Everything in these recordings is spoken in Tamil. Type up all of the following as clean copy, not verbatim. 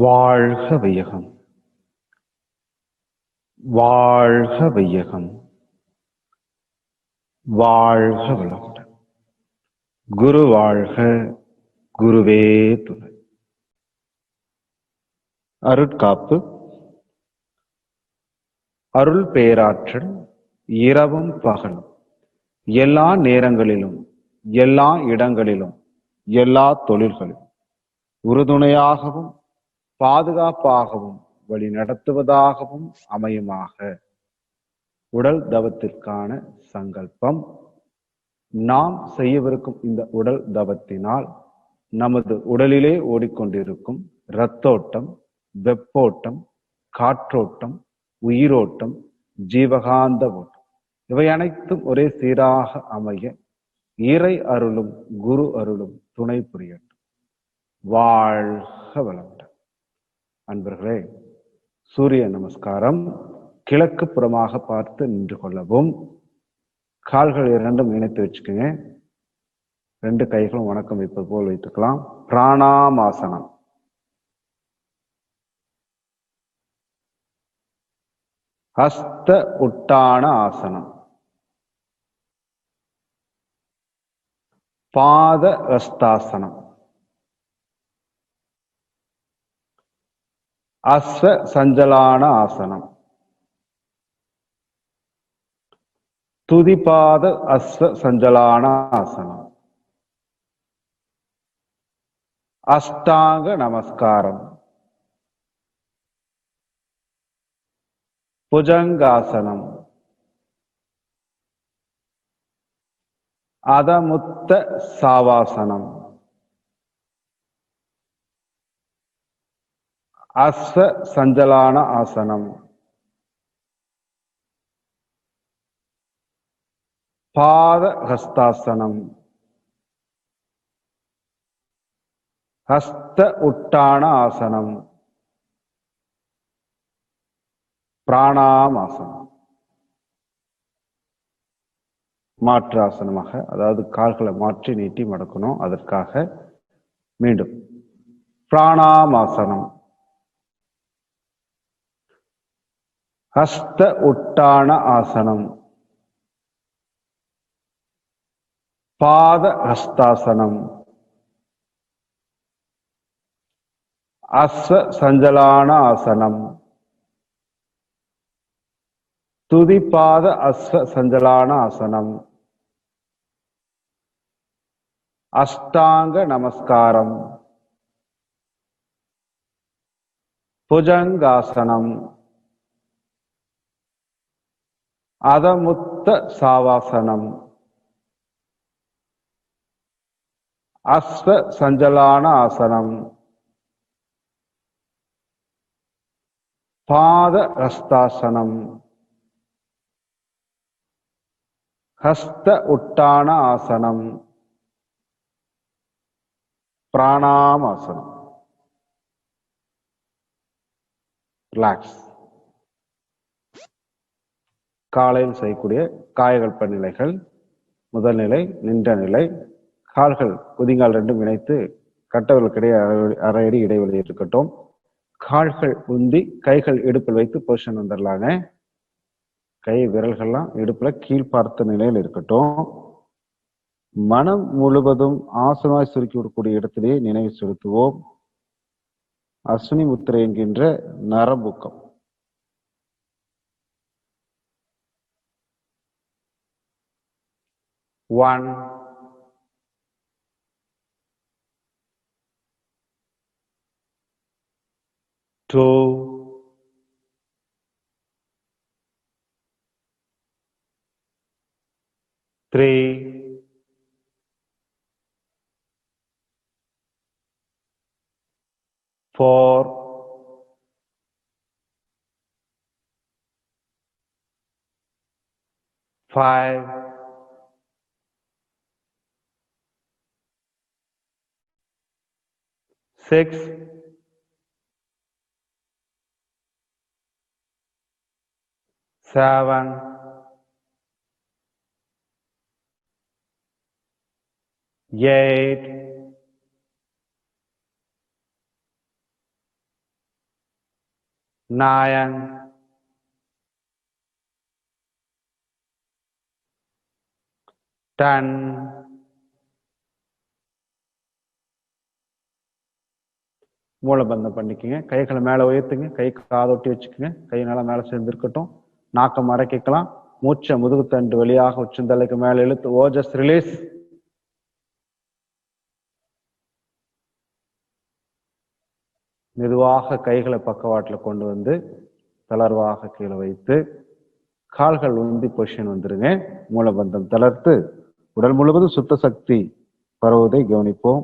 வாழ்க வையகம். வாழ்க வையகம். வாழ்க வளமுடன். குரு வாழ்க, குருவே துணை. அருட்காப்பு. அருள் பேராற்றல் இரவும் பகலும் எல்லா நேரங்களிலும் எல்லா இடங்களிலும் எல்லா தொழில்களிலும் உறுதுணையாகவும் பாதுகாப்பாகவும் வழி நடத்துவதாகவும் அமையுமாக. உடல் தவத்திற்கான சங்கல்பம். நாம் செய்யவிருக்கும் இந்த உடல் தவத்தினால் நமது உடலிலே ஓடிக்கொண்டிருக்கும் இரத்தோட்டம், வெப்போட்டம், காற்றோட்டம், உயிரோட்டம், ஜீவகாந்த ஓட்டம் இவை அனைத்தும் ஒரே சீராக அமைய இறை அருளும் குரு அருளும் துணை புரியட்டும். வாழ்க வளமுடன். அன்பர்களே, சூரிய நமஸ்காரம். கிழக்கு புறமாக பார்த்து நின்று கொள்ளவும். கால்கள் இரண்டும் இணைத்து வச்சுக்கோங்க. ரெண்டு கைகளும் வணக்கம் வைப்பது போல் வைத்துக்கலாம். பிராணாமாசனம். ஹஸ்த உட்டான ஆசனம். பாத ஹஸ்தாசனம். அஸ்வ சஞ்சலான ஆசனம். துதிபாத அஸ்வ சஞ்சலான ஆசனம். அஷ்டாங்க நமஸ்காரம். புஜங்காசனம். அதமுத்த சாவாசனம். அஸ்வ சஞ்சலான ஆசனம். பாத ஹஸ்தாசனம். ஹஸ்த உட்டான ஆசனம். பிராணாமாசனம். மாற்று ஆசனமாக, அதாவது கால்களை மாற்றி நீட்டி மடக்கணும். அதற்காக மீண்டும் பிராணாமாசனம். ஹஸ்த உட்டான ஆசனம். பாத ஹஸ்தாசனம். அஸ்வ சஞ்சலான ஆசனம். துதிபாத அஸ்வ சஞ்சலான ஆசனம். அஷ்டாங்க நமஸ்காரம். புஜங்காசனம். அதமுத்த சாவாசனம். அஸ்வ சஞ்சலான ஆசனம். பாத ஹஸ்தாசனம். ஹஸ்த உட்டான ஆசனம். பிராணாமாசனம். ரிலாக்ஸ். காலையில் செய்யக்கூடிய காயகல்ப நிலைகள். முதல் நிலை நின்ற நிலை. கால்கள் குதிங்கால் ரெண்டும் இணைத்து கட்டவர்களுக்கிடையே அரை அடி இடைவெளி இருக்கட்டும். கால்கள் உந்தி கைகள் இடுப்பில் வைத்து பொசிஷன் வந்துடலாங்க. கை விரல்கள்லாம் இடுப்புல கீழ் பார்த்த நிலையில் இருக்கட்டும். மனம் முழுவதும் ஆசனமாய் சுருக்கி விடக்கூடிய இடத்திலேயே நினைவு செலுத்துவோம். அஸ்வினி முத்திரை என்கின்ற நரம்பூக்கம். ஒன், டூ, த்ரீ, 4, 5, 6, 7, 8, 9 10 மூலபந்தம் பண்ணிக்கங்க. கைகளை மேல உயர்த்துங்க. கை காதொட்டி வச்சுக்கோங்க. கை நல்லா மேல சேர்ந்து இருக்கட்டும். நாக்கம் அடக்கிக்கலாம். மூச்சை முதுகுத்தண்டு வெளியாக உச்சந்தலைக்கு மேல இழுத்து ஓஜஸ் ரிலீஸ். மெதுவாக கைகளை பக்கவாட்டில் கொண்டு வந்து தளர்வாக கீழே வைத்து கால்கள் உந்தி பொசிஷன் வந்துருங்க. மூலபந்தம் தளர்த்து உடல் முழுவதும் சுத்த சக்தி பரவுவதை கவனிப்போம்.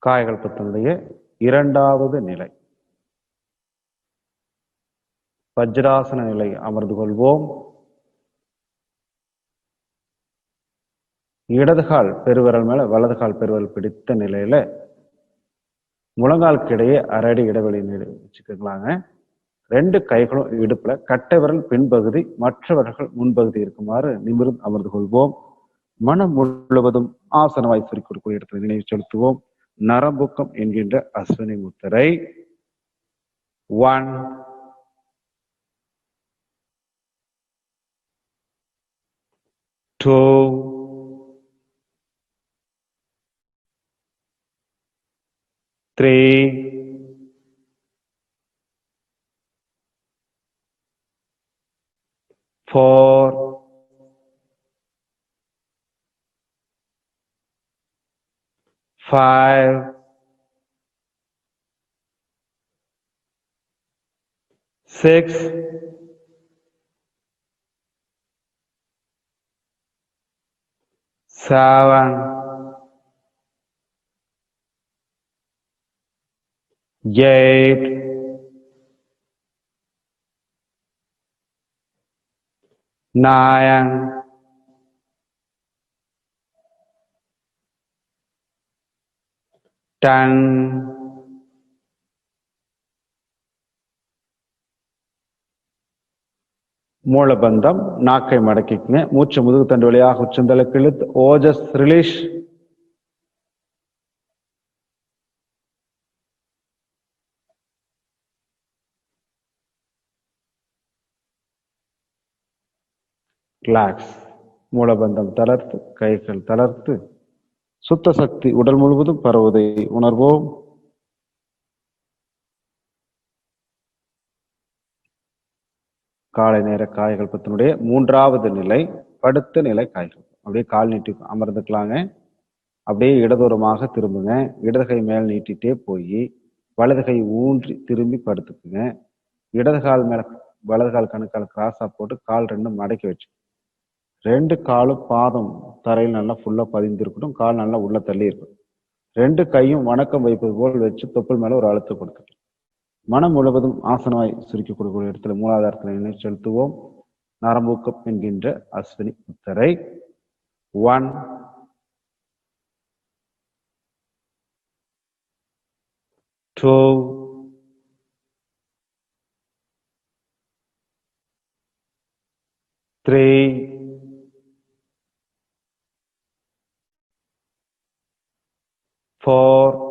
காயகல்பத்தினுடைய இரண்டாவது நிலை வஜ்ராசன நிலை அமர்ந்து கொள்வோம். இடதுகால் பெருவிரல் மேல வலதுகால் பெருவிரல் பிடித்த நிலையில முழங்காலுக்கு இடையே அரடி இடைவெளி வச்சுக்கலாங்க. ரெண்டு கைகளும் இடுப்புல, கட்டை விரல் பின்பகுதி, மற்றவர்கள் முன்பகுதி இருக்குமாறு நிமிர்ந்து அமர்ந்து கொள்வோம். மனம் முழுவதும் ஆசனவாய் சுருக்கக்கூடிய இடத்துல நினைவு செலுத்துவோம். நரம்புக்கம் என்கின்ற அஸ்வினி முத்திரை. 1 2 3 4 5 6 7 8 9 10 மூலபந்தம். நாக்கை மடக்கிக்குங்க. மூச்சு முதுகுத்தண்டு வழியாக உச்சந்தலைக்கு இழுத்து ஓஜஸ் ரிலீஸ். ரிலாக்ஸ். மூலபந்தம் தளர்த்து கைகள் தளர்த்து சுத்த சக்தி உடல் முழுவதும் பரவுவதை உணர்வோம். காலை நேர காயகல்பத்தினுடைய மூன்றாவது நிலை படுத்த நிலை காய்கள். அப்படியே கால் நீட்டி அமர்ந்துக்கலாங்க. அப்படியே இடதுபுறமாக திரும்புங்க. இடது கை மேல் நீட்டிட்டே போய் வலது கை ஊன்றி திரும்பி படுத்துக்குங்க. இடது கால் மேல வலது கால் கணுக்கால் கிராஸா போட்டு கால் ரெண்டும் மடக்கி வச்சு ரெண்டு காலும் பாதம் தரையில் நல்லா ஃபுல்லா பதிந்திருக்கட்டும். கால் நல்லா உள்ள தள்ளி இருக்கட்டும். ரெண்டு கையும் வணக்கம் வைப்பது போல் வச்சு தொப்புள் மேல ஒரு அழுத்தம் கொடுத்துட்டு மனம் முழுவதும் ஆசனமாய் சுருக்கி கொடுக்கக்கூடிய இடத்துல மூலாதாரத்தில் நினை செலுத்துவோம். நரம்பூக்கம் என்கின்ற அஸ்வினி முத்திரை. 1 2 3 4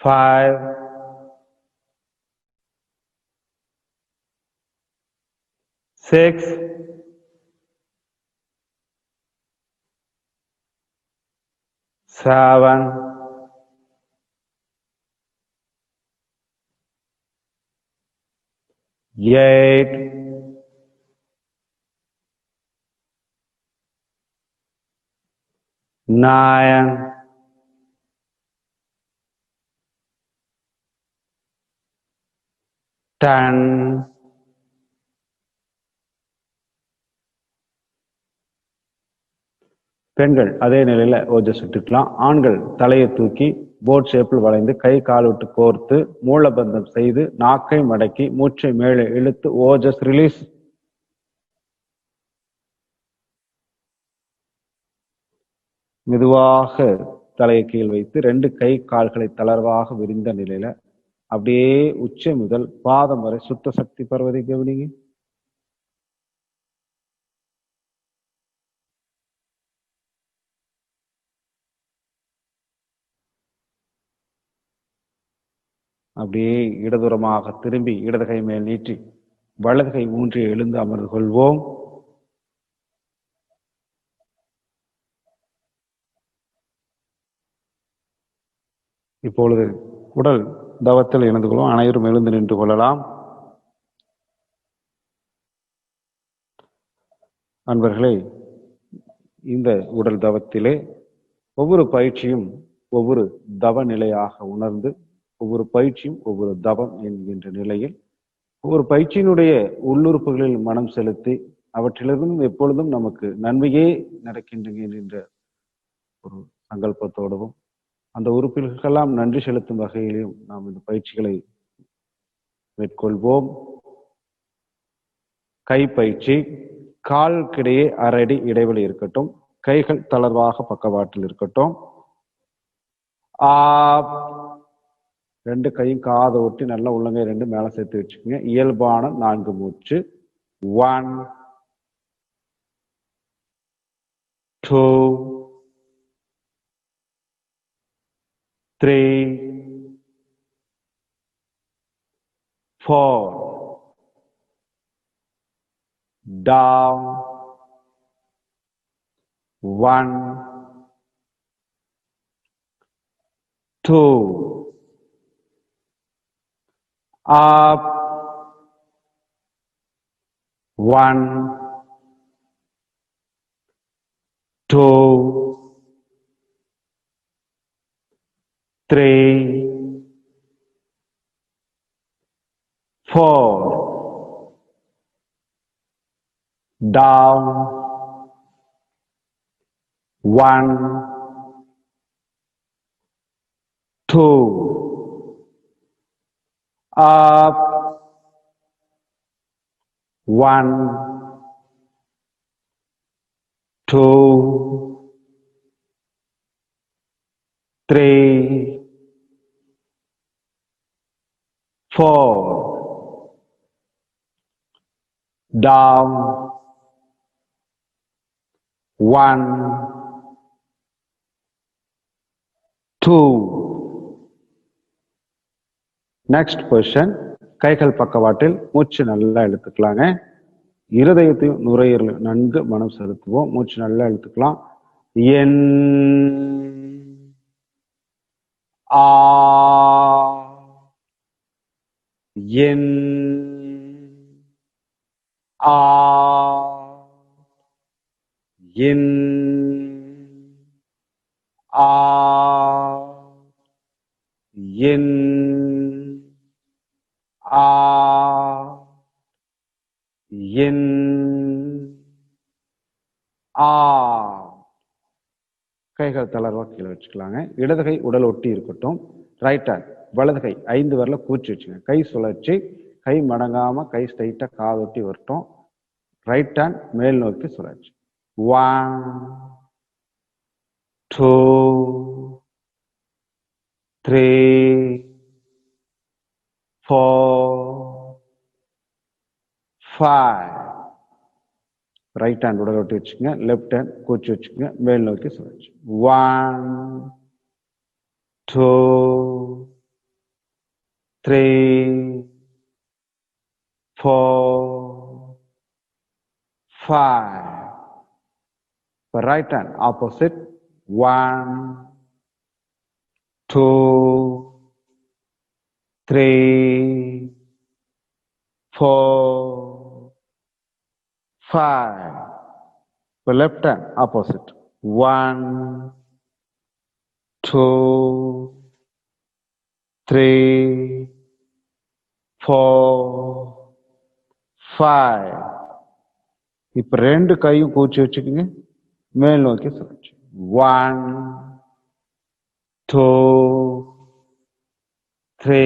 5 6 7 8 9 10 பெண்கள் அதே நிலையில ஓஜஸ் விட்டுக்கலாம். ஆண்கள் தலையை தூக்கி போட் ஷேப்பில் வளைந்து கை கால் விட்டு கோர்த்து மூலபந்தம் செய்து நாக்கை மடக்கி மூச்சை மேலே இழுத்து ஓஜஸ் ரிலீஸ். மெதுவாக தலையை கீழ் வைத்து ரெண்டு கை கால்களை தளர்வாக விரிந்த நிலையில அப்படியே உச்சை முதல் பாதம் வரை சுத்த சக்தி பருவதை கவனிங்க. அப்படியே இடதுபுறமாக திரும்பி இடது கை மேல் நீட்டி வலது கை ஊன்றி எழுந்து அமர்ந்து கொள்வோம். இப்பொழுது உடல் தவத்தில் இணைந்து கொள்வோம். அனைவரும் எழுந்து நின்று கொள்ளலாம். அன்பர்களே, இந்த உடல் தவத்திலே ஒவ்வொரு பயிற்சியும் ஒவ்வொரு தவ நிலையாக உணர்ந்து, ஒவ்வொரு பயிற்சியும் ஒவ்வொரு தவம் என்கின்ற நிலையில் ஒவ்வொரு பயிற்சியினுடைய உள்ளுறுப்புகளில் மனம் செலுத்தி அவற்றிலிருந்து எப்பொழுதும் நமக்கு நன்மையே நடக்கின்றன என்ற ஒரு சங்கல்பத்தோடவும் அந்த உறுப்புகளுக்கெல்லாம் நன்றி செலுத்தும் வகையிலும் நாம் இந்த பயிற்சிகளை மேற்கொள்வோம். கை பயிற்சி. காலுக்கிடையே 1/2 அடி இடைவெளி இருக்கட்டும். கைகள் தளர்வாக பக்கவாட்டில் இருக்கட்டும். ரெண்டு கையும் காதை ஒட்டி நல்லா உள்ளங்கை 2 மேல சேர்த்து வச்சுக்கோங்க. இயல்பான 4 மூச்சு. 1 2 3 4 down 1 2 up 1 2 3 4 down 1 2 up 1 2 3 4 down 1 2. Next position. கைகள் பக்கவாட்டில் மூச்சு நல்லா இழுத்துக்கலாங்க. இருதயத்தையும் நுரையீரலையும் நன்கு மனம் செலுத்துவோம். மூச்சு நல்லா இழுத்துக்கலாம். என் ஆ என் ஆ என் ஆ என் ஆ என் ஆ. கைகள் தளர்வா கீழே வச்சுக்கலாங்க. இடது கை உடல் ஒட்டி இருக்கட்டும். ரைட் ஹேண்ட் வலது கை 5 விரல கூச்சி வச்சுங்க. கை சுழற்சி. கை மடங்காம கை ஸ்ட்ரைட்டா காதொட்டி வரட்டும். ரைட் ஹேண்ட் மேல் நோக்கி சுழற்சி. 1 2 3 4 5. ரைட் ஹேண்ட் உடல் ஒட்டி வச்சுக்கோங்க. லெஃப்ட் ஹேண்ட் கூச்சி வச்சுக்கோங்க. மேல் நோக்கி சுழற்சி. 1 2 3 4 5. For right hand opposite. 1 2 3 4 5. For left hand opposite. 1 2 3 4 5. இப்ப 2 கையும் கூச்சி வச்சுக்கோங்க. மேல் நோக்கி சுழற்சி. 1 2 3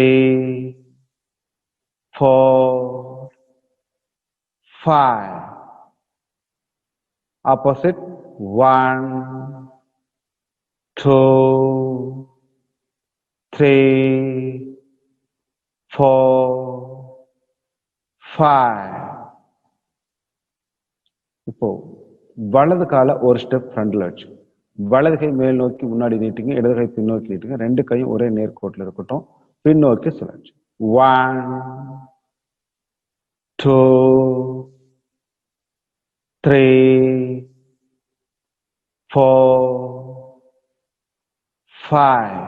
4 5. Opposite. 1 2 3 4 5. இப்போ வலது காலை ஒரு ஸ்டெப் ஃப்ரண்ட்ல வச்சு வலது கை மேல் நோக்கி முன்னாடி நீட்டுங்க, இடது கை பின்னோக்கி நீட்டுங்க. ரெண்டு கையும் ஒரே நேர்கோட்டில் இருக்கட்டும். பின்னோக்கி சுழற்சி. 1 2 3 4 5.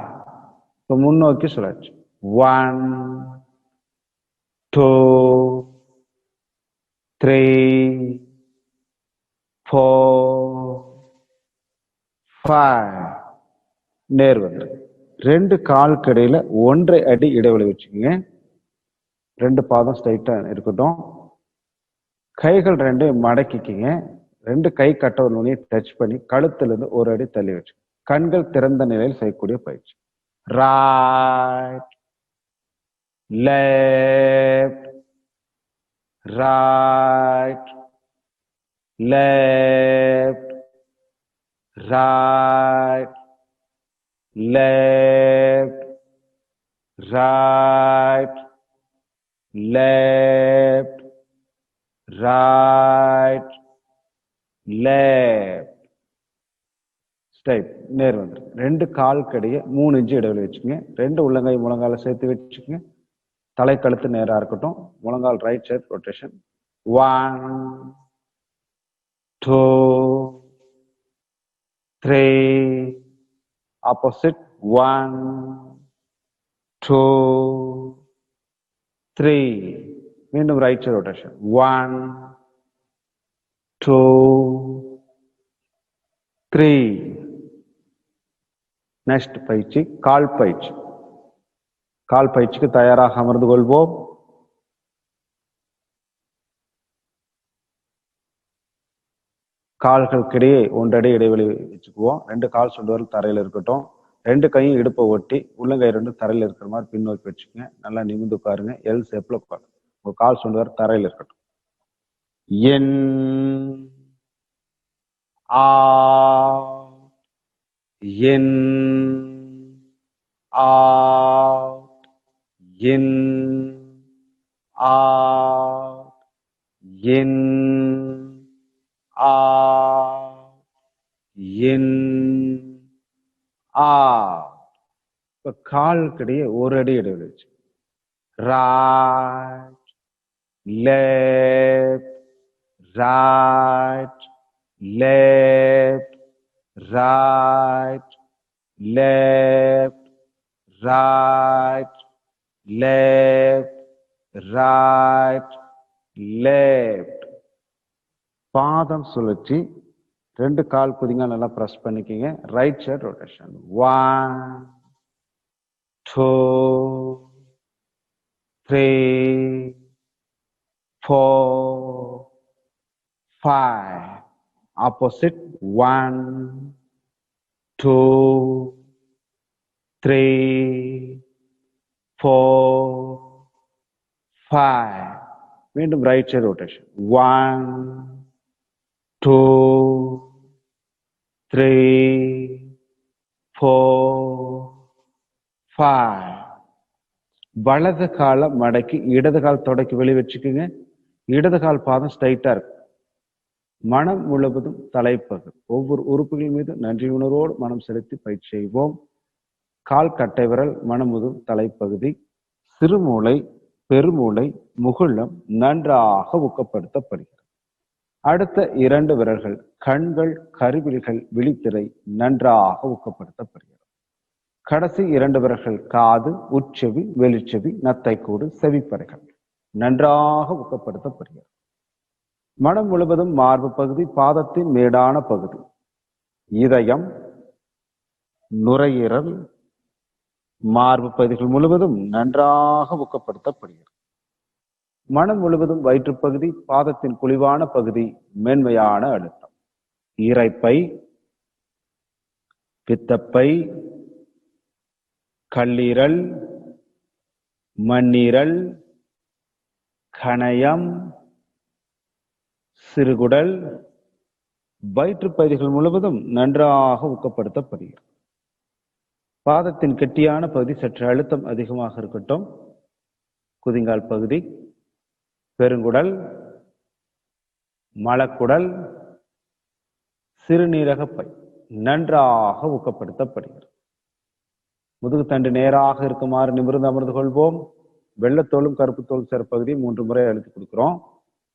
இப்போ முன்னோக்கி சுழற்சி. 1 2 3 4 5. நேர் வந்து ரெண்டு காலுக்கு இடையில 1.5 அடி இடைவெளி வச்சுக்கோங்க. ரெண்டு பாதம் ஸ்ட்ரைட்டா இருக்கட்டும். கைகள் ரெண்டு மடக்கிக்கிங்க. ரெண்டு கை கட்டவர் நுனியை டச் பண்ணி கழுத்துல இருந்து ஒரு அடி தள்ளி வச்சு கண்கள் திறந்த நிலையில் செய்யக்கூடிய பயிற்சி. Right left right left right left right left right left. Straight நேர் வந்து ரெண்டு காலுக்கு இடையே 3 இன்ச்சு இடைவெளி வச்சுக்கோங்க. ரெண்டு உள்ளங்கை முழங்கால சேர்த்து வச்சுக்கோங்க. தலை கழுத்து நேரா இருக்கட்டும். முழங்கால் ரைட் சைட் ரொட்டேஷன். 1 2 3 opposite. 1 2 3. மீண்டும் ரைட் சைடு ரொட்டேஷன். 1 2 3. நெக்ஸ்ட் பயிற்சி கால் பயிற்சி. கால் பயிற்சிக்கு தயாராக அமர்ந்து கொள்வோம். கால்களுக்கிடையே 1 அடி இடைவெளி வச்சுக்குவோம். ரெண்டு கால் சுண்டுவரல் தரையில் இருக்கட்டும். ரெண்டு கையும் இடுப்பை ஒட்டி உள்ளங்கை ரெண்டு தரையில் இருக்கிற மாதிரி பின்னோக்கி வச்சுக்கோங்க. நல்லா நிமிந்து உட்காருங்க. எல் ஷேப்ல உட்காருங்க. உங்க கால் சுண்டுவரல் தரையில் இருக்கட்டும். என் ஆ என் ஆ என் ஆ என் ஆ என் ஆ. இப்ப காலுக்கிடையே ஒரு அடி இடைவெளி வச்சு right left right left right left right left right left. பாதம் சுழற்சி. ரெண்டு கால் குதிங்க நல்லா பிரஸ் பண்ணிக்கங்க. Right side rotation. 1 2 3 4 5. opposite. 1 2 3 4 5. மீண்டும் ரைட் சைடு ரொட்டேஷன். 1 2 3 4 5. வலது காலை மடக்கி இடது கால் தொடக்கி வெளியே வச்சுக்கோங்க. இடது கால் பாதம் ஸ்ட்ரைட்டா இருக்கு. மனம் முழுவதும் தலைப்பகுதி. ஒவ்வொரு உறுப்புகள் மீது நன்றி உணர்வோடு மனம் செலுத்தி பயிற்சி செய்வோம். கால் கட்டை விரல் மனமுதும் தலைப்பகுதி, சிறுமூளை, பெருமூளை, முகுளம் நன்றாக ஊக்கப்படுத்தப்படுகிறது. அடுத்த 2 விரல்கள் கண்கள், கருவிழிகள், விழித்திரை நன்றாக ஊக்கப்படுத்தப்படுகிறது. கடைசி 2 விரல்கள் காது, உட்செவி, வெளிச்செவி, நத்தைக்கூடு, செவிப்பறைகள் நன்றாக ஊக்கப்படுத்தப்படுகிறது. மனம் முழுவதும் மார்பு பகுதி, பாதத்தின் மேடான பகுதி, இதயம், நுரையீரல், மார்பு பகுதிகள் முழுவதும் நன்றாக ஊக்கப்படுத்தப்படுகிறது. மனம் முழுவதும் வயிற்றுப்பகுதி, பாதத்தின் குழிவான பகுதி, மென்மையான அழுத்தம், இரைப்பை, பித்தப்பை, கல்லீரல், மண்ணீரல், கணையம், சிறுகுடல், வயிற்றுப்பகுதிகள் முழுவதும் நன்றாக ஊக்கப்படுத்தப்படுகிறது. பாதத்தின் கெட்டியான பகுதி சற்று அழுத்தம் அதிகமாக இருக்கட்டும். குதிங்கால் பகுதி, பெருங்குடல், மலக்குடல், சிறுநீரகப்பை நன்றாக ஊக்கப்படுத்தப்படுகிறது. முதுகுத்தண்டு நேராக இருக்குமாறு நிமிர்ந்து அமர்ந்து கொள்வோம். வெள்ளத்தோலும் கருப்பு தோல் சேர பகுதி 3 முறை அழுத்தி கொடுக்கிறோம்.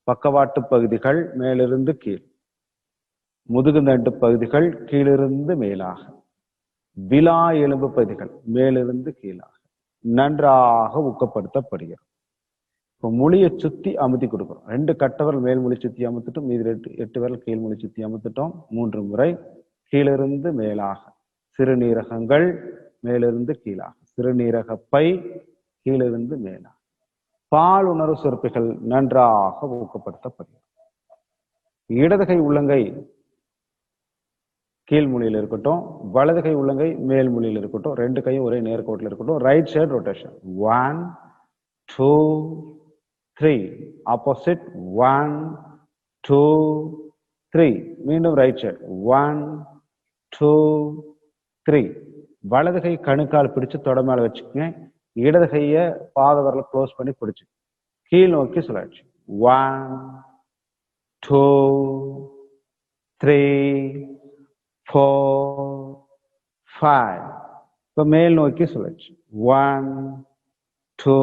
பக்கவாட்டு பகுதிகள் மேலிருந்து கீழ், முதுகுத்தண்டு பகுதிகள் கீழிருந்து மேலாக, விலா எலும்பு பகுதிகள் மேலிருந்து கீழாக நன்றாக ஊக்கப்படுத்தப்படுகிறது. இப்போ மொழியை சுத்தி அமுத்தி கொடுக்குறோம். 2 கட்டவர்கள் மேல் மொழி சுத்தி அமுத்துட்டோம், மீது 8 விரல் கீழ் மொழி சுத்தி அமுத்துட்டோம். 3 முறை கீழிருந்து மேலாக, சிறுநீரகங்கள் மேலிருந்து கீழாக, சிறுநீரகப்பை கீழிருந்து மேலாக, பால் உணர்வு சுரப்பிகள் நன்றாக ஊக்கப்படுத்தப்படுகிறது. இடதுகை உள்ளங்கை கீழ் மொழியில் இருக்கட்டும், வலதுகை உள்ளங்கை மேல் மொழியில் இருக்கட்டும், 2 கையும் ஒரே நேர்கோட்டில் இருக்கட்டும். ரைட் சைடு ரொட்டேஷன் 1 2 3, ஆப்போசிட் 1 2 3, மீண்டும் ரைட் சைடு 1 2 3. வலதுகை கணுக்கால் பிடிச்சு தொட மேல வச்சுக்கோங்க. இடது கையை பாத விரல க்ளோஸ் பண்ணி பிடிச்சு கீழ் நோக்கி சுழற்சி 1 2 3 4 5. இப்போ மேல் நோக்கி சுழற்சி 1 2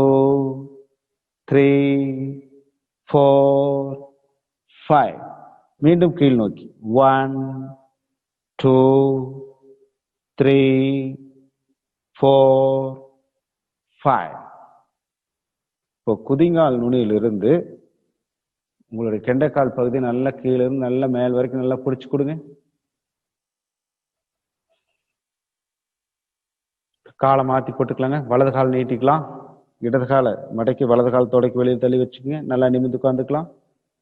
3 4 5. மீண்டும் கீழ் நோக்கி 1 2 3 4 5. இப்போ குதிங்கால் நுனியிலிருந்து உங்களுடைய கெண்டைக்கால் பகுதி நல்லா கீழே இருந்து நல்லா மேல் வரைக்கும் நல்லா பிடிச்சு கொடுங்க. காலை மாற்றி போட்டுக்கலாங்க. வலது கால் நீட்டிக்கலாம். இடது காலை மடக்கி வலது கால் தொடக்கி வெளியில் தள்ளி வச்சுக்கோங்க. நல்லா நிமிர்ந்து உட்காந்துக்கலாம்.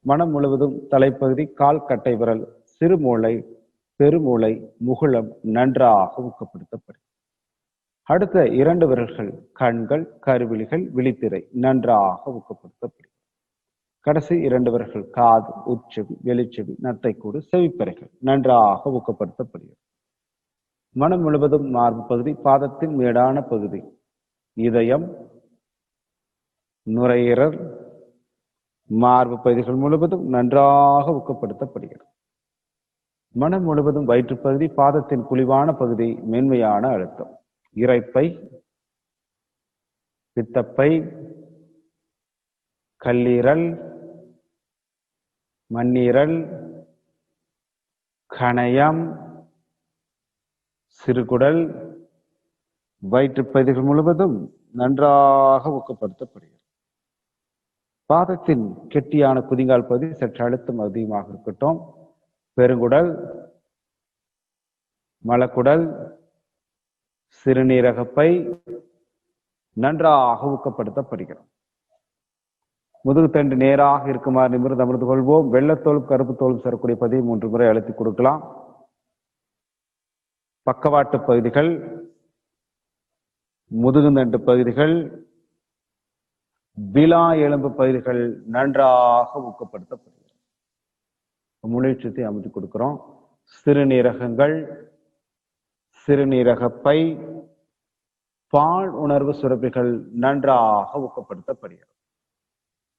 மனம் முழுவதும் தலைப்பகுதி, கால் கட்டை விரல், சிறுமூளை, பெருமூளை, முகுளம் நன்றாக ஊக்கப்படுத்தப்படும். அடுத்த 2 விரல்கள் கண்கள், கருவிழிகள், விழித்திரை நன்றாக ஊக்கப்படுத்தப்படும். கடைசி 2 விரல்கள் காது, உச்செவி, வெளிச்செவி, நத்தைக்கூடு, செவிப்பறைகள் நன்றாக ஊக்கப்படுத்தப்படுகிறது. மனம் முழுவதும் மார்பு பகுதி, பாதத்தின் மேடான பகுதி, இதயம், நுரையீரல், மார்பு பகுதிகள் முழுவதும் நன்றாக ஊக்கப்படுத்தப்படுகிறது. மனம் முழுவதும் வயிற்றுப்பகுதி, பாதத்தின் குழிவான பகுதி, மென்மையான அழுத்தம், இரைப்பை, பித்தப்பை, கல்லீரல், மண்ணீரல், கணையம், சிறுகுடல், வயிற்றுப்பகுதிகள் முழுவதும் நன்றாக ஊக்கப்படுத்தப்படுகிறது. பாதத்தின் கெட்டியான குதிங்கால் பகுதி சற்று அழுத்தம் அதிகமாக இருக்கட்டும். பெருங்குடல், மலக்குடல், சிறுநீரகப்பை நன்றாக ஊக்கப்படுத்தப்படுகிறது. முதுகுத்தண்டு நேராக இருக்குமாறு நிமிர்ந்து அமர்ந்து கொள்வோம். வெள்ளத்தோலும் கருப்பு தோலும் சேரக்கூடிய பகுதியை 3 முறை அழுத்தி கொடுக்கலாம். பக்கவாட்டு பகுதிகள், முதுகுந்தண்டு பகுதிகள், விலா எலும்பு பகுதிகள் நன்றாக ஊக்கப்படுத்தப்படுகிறது. மூளை சுத்தி அமைத்து கொடுக்கிறோம். சிறுநீரகங்கள், சிறுநீரகப்பை, பால் உணர்வு சுரப்பிகள் நன்றாக ஊக்கப்படுத்தப்படுகிறது.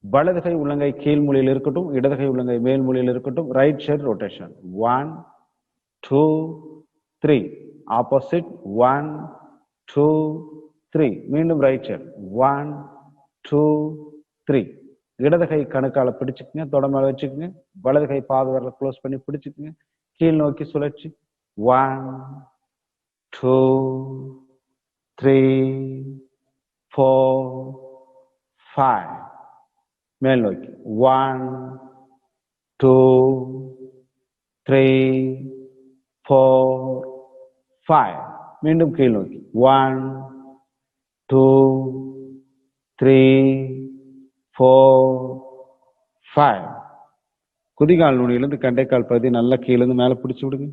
வலதுகை உள்ளங்கை கீழ் மூலையில் இருக்கட்டும், இடதுகை உள்ளங்கை மேல் மூலையில் இருக்கட்டும். ரைட் சைடு ரொட்டேஷன் 1 2 3, ஆப்போசிட் 1 2 3, மீண்டும் ரைட் சைடு 1 2 3. இடதுகை கணுக்கால பிடிச்சுக்குங்க, தொட மேல வச்சுக்குங்க. வலதுகை பாத விரல க்ளோஸ் பண்ணி பிடிச்சுக்குங்க. கீழ் நோக்கி சுழற்சி 1 2 3 4 5. மேல் நோக்கி 1 2 3 4 5. மீண்டும் கீழ் நோக்கி 1 2 3 4 5. குதிகால் நுனியிலிருந்து கண்டைக்கால் பகுதி நல்லா கீழிருந்து மேல பிடிச்சு விடுங்க.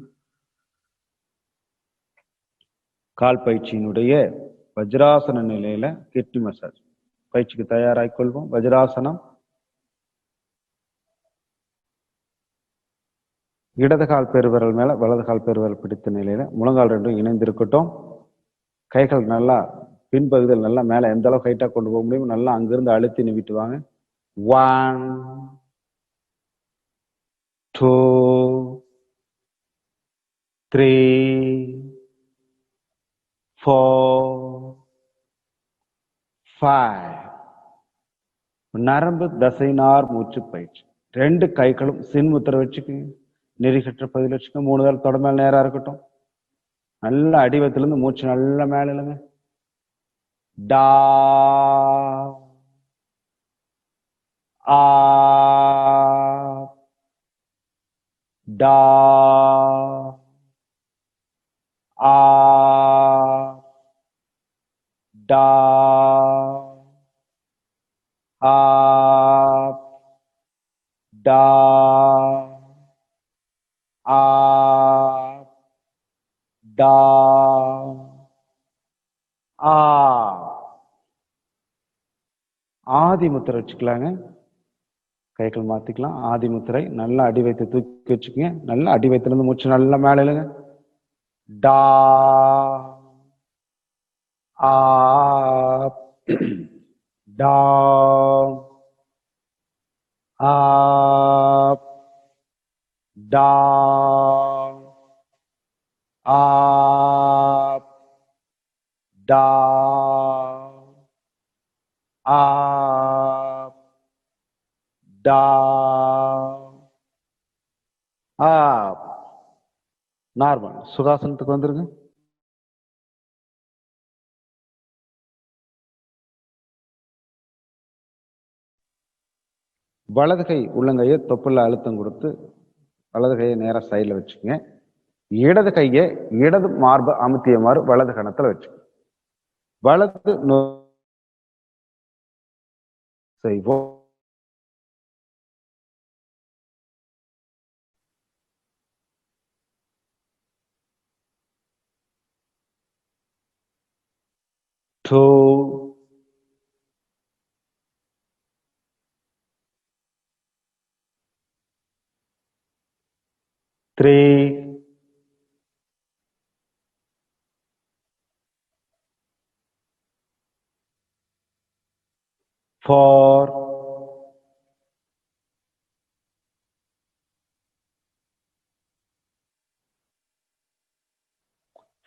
கால் பயிற்சியினுடைய வஜ்ராசன நிலையில கிட்னி மசாஜ் பயிற்சிக்கு தயாராகிக் கொள்வோம். வஜ்ராசனம். இடது கால் பெருவிரல் மேல வலது கால் பெருவிரல் பிடித்த நிலையில முழங்கால் 2 இணைந்திருக்கட்டும். கைகள் நல்லா பின்பகுதியில் நல்லா மேலே எந்த அளவுக்கு ஹைட்டாக கொண்டு போக முடியும் நல்லா அங்கிருந்து அழுத்தி நிமிட்டு வாங்க. 1 2 3 4 5. நரம்பு தசைநார் மூச்சு பயிற்சி. 2 கைகளும் சின்முத்திரை வச்சுக்கோங்க. நெறிகற்ற பகுதியில் வச்சுக்கோங்க. 3 தடவை தொட மேல நேரா இருக்கட்டும். நல்லா அடிவத்திலிருந்து மூச்சு நல்லா மேல இழுங்க. டா ஆ டா ஆ டா ஆ டா ஆ டா ஆ. ஆதி முத்திரை வச்சுக்கலாங்க. கைகள் மாத்திக்கலாம். ஆதி முத்திரை நல்லா அடி வைத்து தூக்கி வச்சுக்கோங்க. நல்லா அடி வைத்திலிருந்து மூச்சு நல்லா மேல இழுங்க. டா ஆ டா ஆ டா ஆ டா ஆ டா ஆ. நார்மல் சுகாசனத்துக்கு வந்துருங்க. வலது கை உள்ளங்கையை தொப்புள்ள அழுத்தம் கொடுத்து வலது கையை நேரா சைடில் வச்சுக்கோங்க. இடது கையை இடது மார்பை அமுத்தியமாறு வலது கணத்துல வச்சுக்கோங்க. வலது செய்வோம். டூ 3 4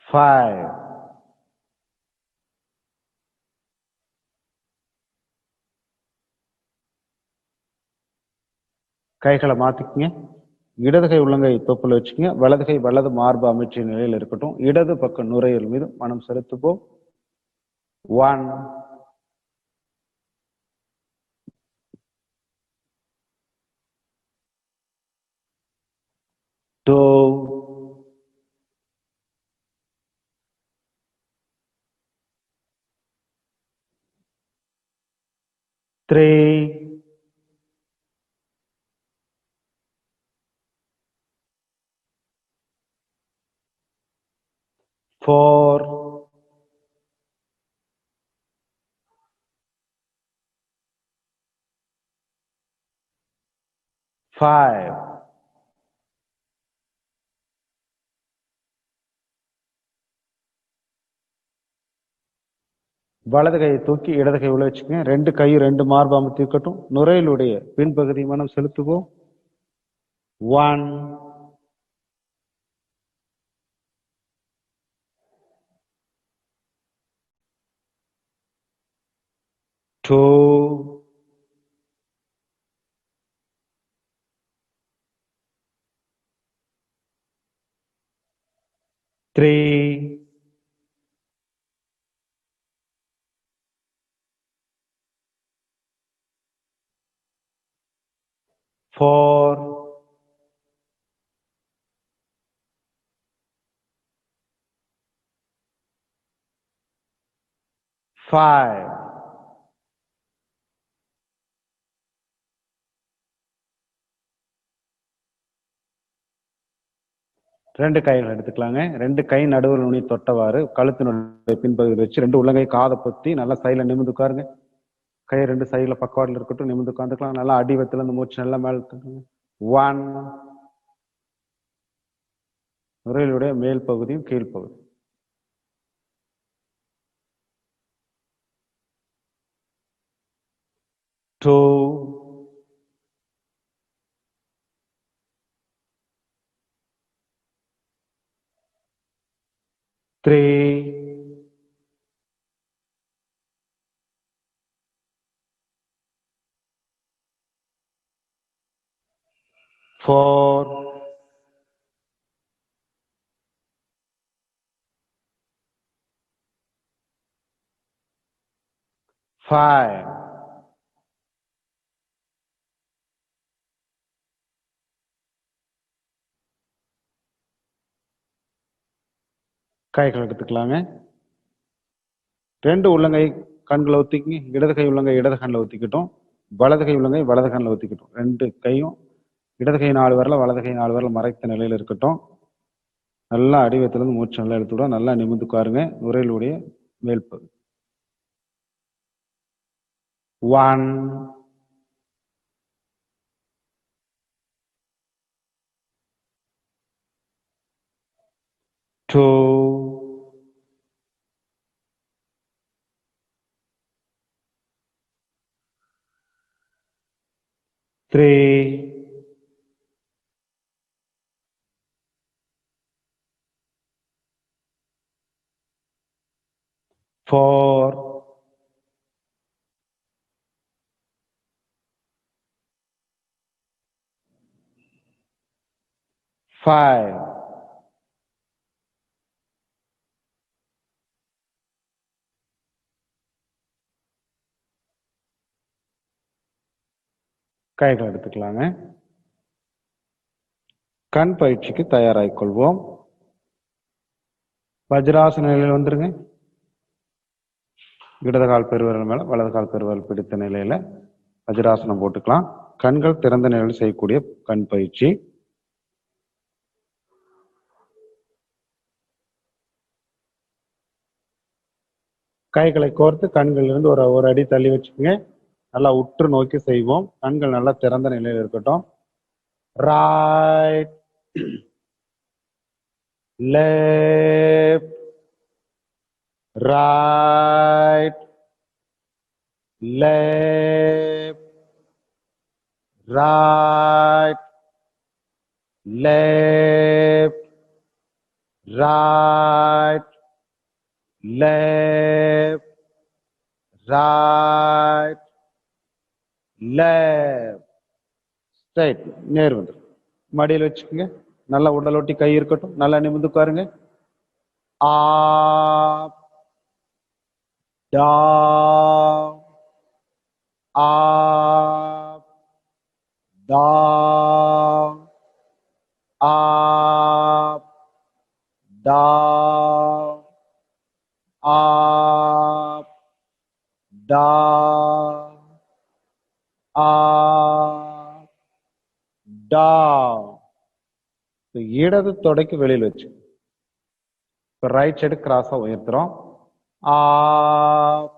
5. கைகளை மாத்திக்கங்க. இடது கை உள்ளங்கை தொப்புல வச்சுக்கோங்க. வலது கை வலது மார்பு அமைச்சிய நிலையில் இருக்கட்டும். இடது பக்க நுரையீரல் மீது மனம் செலுத்துவோம். 1 2 3 4 5. வலது கையை தூக்கி இடது கை உள்ள வச்சுக்கோங்க. 2 கை 2 மார்பு அமுத்தி இருக்கட்டும். நுரையிலுடைய பின்பகுதி மனம் செலுத்துவோம். 1 2 3 4 5. ரெண்டு கைகள் எடுத்துக்கலாங்க. 2 கை நடுவில் நுனி தொட்டவாறு கழுத்தினுடைய பின்பகுதியில் வச்சு 2 உள்ளங்கை காதை பொத்தி நல்லா சைடில் நிமிர்ந்து உட்காருங்க. கை 2 சைடில் பக்கவாட்டில் இருக்கட்டும். நிமிர்ந்து உட்காந்துக்கலாம். நல்லா அடிவத்தில் அந்த மூச்சு நல்லா மேல தூக்குங்க. 1 நுரையிலுடைய மேல் பகுதியும் கீழ்ப்பகுதி. 2, 3, 4, 5. கைகள் எடுத்துக்கலாங்க. 2 உள்ளங்கை கண்களை ஒத்திக்கி, இடது கை உள்ளங்கை இடது கண்ணில் ஒத்திக்கிட்டோம், வலது கை உள்ளங்கை வலது கண்ணில் ஒத்திக்கிட்டோம். 2 கையும் இடது கை 4 விரல வலது கை 4 விரல மறைத்த நிலையில் இருக்கட்டும். நல்லா அடிவயத்திலிருந்து மூச்சு நல்லா எடுத்துவிடும். நல்லா நிமிர்ந்து உட்காருங்க. நுரையிலுடைய மேல் பகுதி. 1, 2, 3, 4, 5. கைகள் எடுத்துக்கலாங்க. கண் பயிற்சிக்கு தயாராகிக் கொள்வோம். வஜ்ராசன நிலையில் வந்துருங்க. இடது கால் பெருவிரல் மேல வலது கால் பெருவிரல் பிடித்த நிலையில வஜ்ராசனம் போட்டுக்கலாம். கண்கள் திறந்த நிலையில் செய்யக்கூடிய கண் பயிற்சி. கைகளை கோர்த்து கண்களிலிருந்து ஒரு அடி தள்ளி வச்சுக்கோங்க. நல்லா உற்று நோக்கி செய்வோம். கண்கள் நல்லா திறந்த நிலையில் இருக்கட்டும். Right, left, right, left, right, left, right, left, right, left. Straight நேர் வந்து மடியில் வச்சுக்கோங்க. நல்லா உடல் ஒட்டி கை இருக்கட்டும். நல்லா நிமிர்ந்து உட்காருங்க. Up, down, up, down, up, down, up, down, up, down. இடது தொடைக்கு வெளியில் வச்சு ரைட் சைடு கிராஸா உயர்த்துறோம். Up,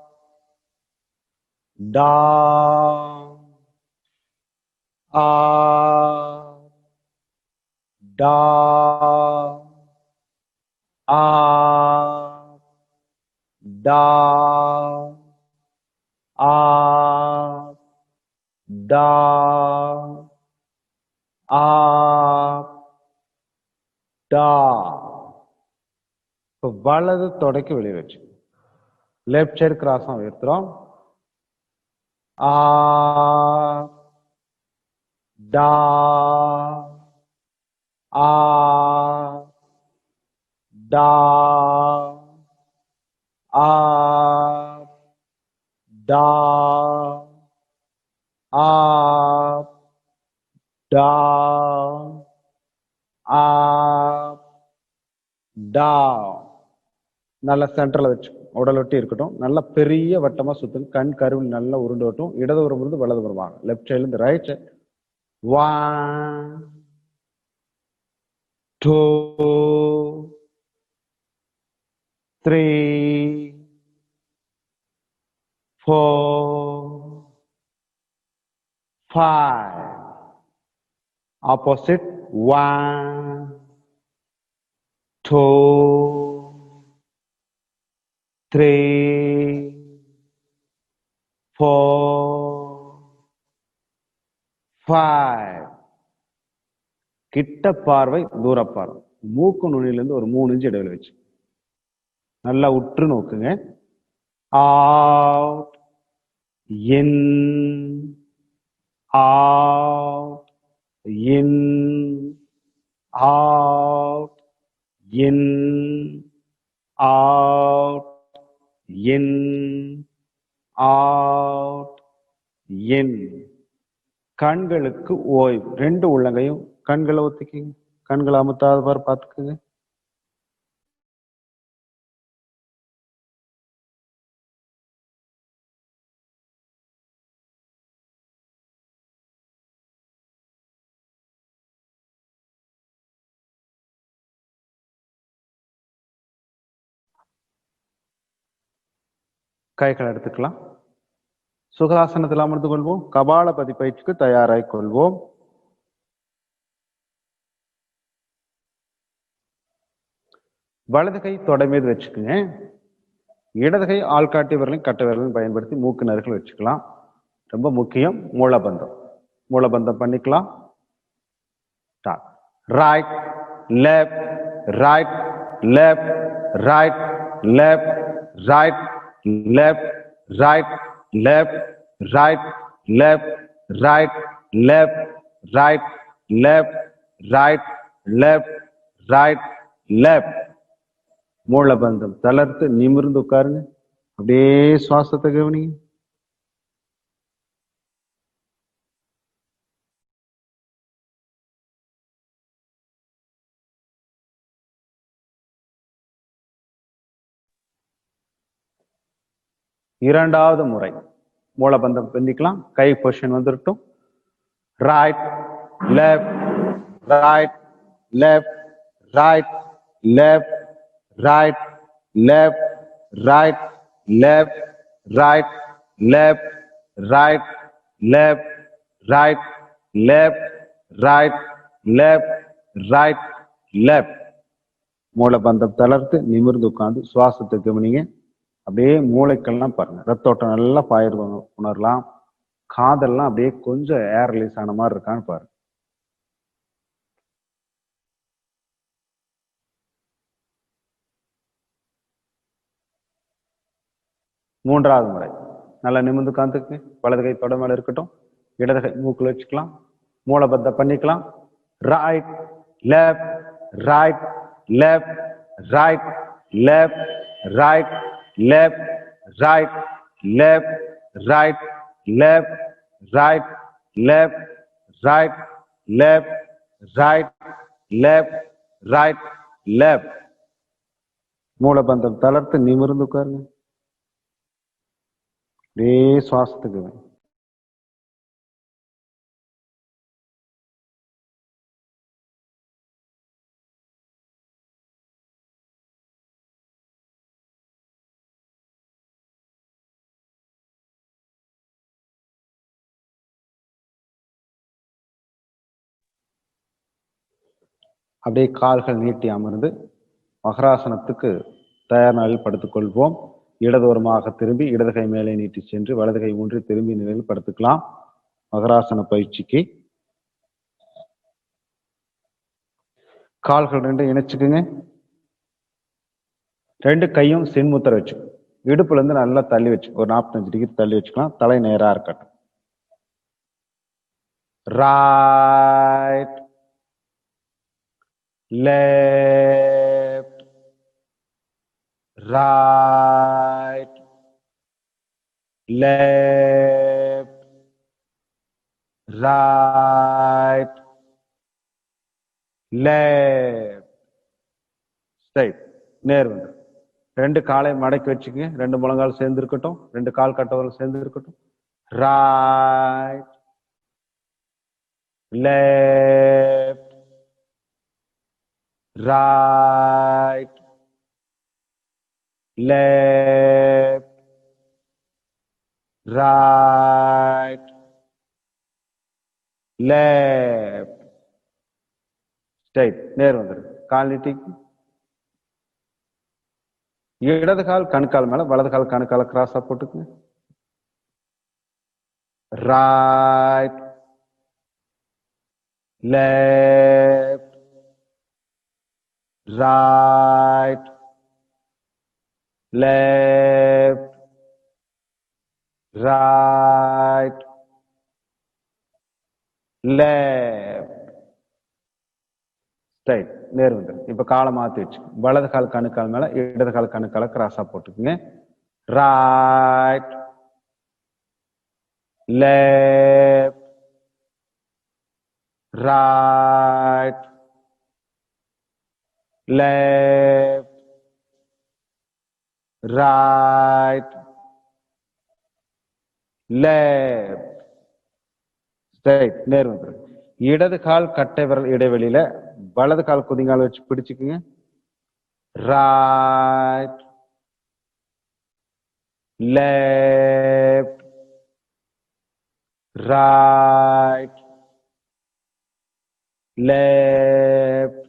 down, up, down, up, down, up, down, up, down. இப்போ வலது தொடைக்கு வெளியே வச்சு லெஃப்ட் சைடு கிராஸா உயர்த்துறோம். Up, down, up, down, up, down, up, down, up, down. நல்ல சென்டர்ல வச்சு உடல் ஒட்டி இருக்கட்டும். நல்ல பெரிய வட்டமா சுத்தும். கண் கருவில் நல்லா உருண்டு வட்டும். இடதுபுறம் இருந்து வலதுபுறம் வாங்க. லெஃப்ட் சைடுல இருந்து ரைட் சைடு. 1, 2, 3, 4, 5. Opposite. 1, 2, 3, 4, 5. கிட்ட பார்வை, தூர பார்வை. மூக்கு நுனியிலிருந்து ஒரு 3 இன்ச் இடைவெளி வச்சு நல்லா உற்று நோக்குங்க. out, in, out, in, out, in, out, in, out, in. கண்களுக்கு ஓய்வு. 2 உள்ளங்கையும் கண்களை ஒத்திக்கிங்க. கண்களை அமுத்தாதவாறு பார்த்துக்குங்க. கைகளை எடுத்துக்கலாம். சுகாசனத்தில் அமர்ந்து கொள்வோம். கபாலபதி பயிற்சிக்கு தயாராகி கொள்வோம். வலது கை தொடை மீது வச்சுக்குங்க. இடது கை ஆள்காட்டி விரலையும் கட்டை விரலையும் பயன்படுத்தி மூக்கு நறுகள் வச்சுக்கலாம். ரொம்ப முக்கியம் மூலபந்தம். மூலபந்தம் பண்ணிக்கலாம். Right left, right left, right left, right left, right, left, right, left, right, left, right, left, right, left, right, left. மூலபந்தம் தளர்த்து நிமிர்ந்து உட்காருங்க. அப்படியே சுவாசத்தை கவனிங்க. இரண்டாவது முறை மூலபந்தம் பண்ணிக்கலாம். கை பொசிஷன் வந்துட்டோம். Right left, right left, right left, right left, right left, right left, right left, right left, right left, right left. மூலபந்தம் தளர்த்து நிமிர்ந்து உட்கார்ந்து சுவாசத்தை கவனிங்க. அப்படியே மூளைக்கெல்லாம் பாருங்க. ரத்தோட்டம் நல்லா பாயிரு உணரலாம். காதெல்லாம் அப்படியே கொஞ்சம் ஏர் ரிலீஸ் ஆன மாதிரி இருக்கான்னு பாருங்க. மூன்றாவது முறை நல்லா நிமிர்ந்து உட்காந்துக்கு. வலது கை தொட மேல இருக்கட்டும். இடது கை மூக்குல வச்சுக்கலாம். மூலபந்தம் பண்ணிக்கலாம். Right left, right left, right left, right left, right, left, right, left, right, left, right, left, right, left, right, left. மூலபந்தம் தளர்த்து நிமிர்ந்து உட்காருங்க. அப்படியே சுவாசத்துக்கு அப்படியே கால்கள் நீட்டி அமர்ந்து மகராசனத்துக்கு தயார் நிலையில் படுத்துக்கொள்வோம். இடதுபுறமாக திரும்பி இடது கை மேலே நீட்டி சென்று வலது கை ஊன்றி திரும்பி நிலையில் படுத்துக்கலாம். மகராசன பயிற்சிக்கு கால்கள் 2 இணைச்சுக்குங்க. 2 கையும் சின்முத்திரை வச்சு இடுப்புல இருந்து நல்லா தள்ளி வச்சு ஒரு 45 டிகிரி தள்ளி வச்சுக்கலாம். தலை நேரா இருக்கட்டும். Right left, right, left, right, left. Straight நேர் வந்து 2 காலை மடக்கி வச்சுக்கங்க. 2 முழங்கால் சேர்ந்து இருக்கட்டும். 2 கால் கட்டவர்கள் சேர்ந்து இருக்கட்டும். Right left, right, left, right, left. Straight நேர் வந்துரு. கால் நீட்டி. இடது கால் கணுக்கால் மேல, வலது கால் கணுக்கால கிராஸா போட்டுக்குங்க. Right left, right, left, right, left. Right. நேர் வந்து இப்ப காலை மாத்தி வச்சு வலது கால் கணுக்கால் மேல இடது கால் கணுக்கால கிராஸா போட்டுக்குங்க. Right, left, right, left, right, left. Straight. நேர் வந்துரு. இடது கால் கட்டை விரல் இடைவெளியில வலது கால் குதிங்கால் வச்சு பிடிச்சுக்குங்க. Right, left, right, left,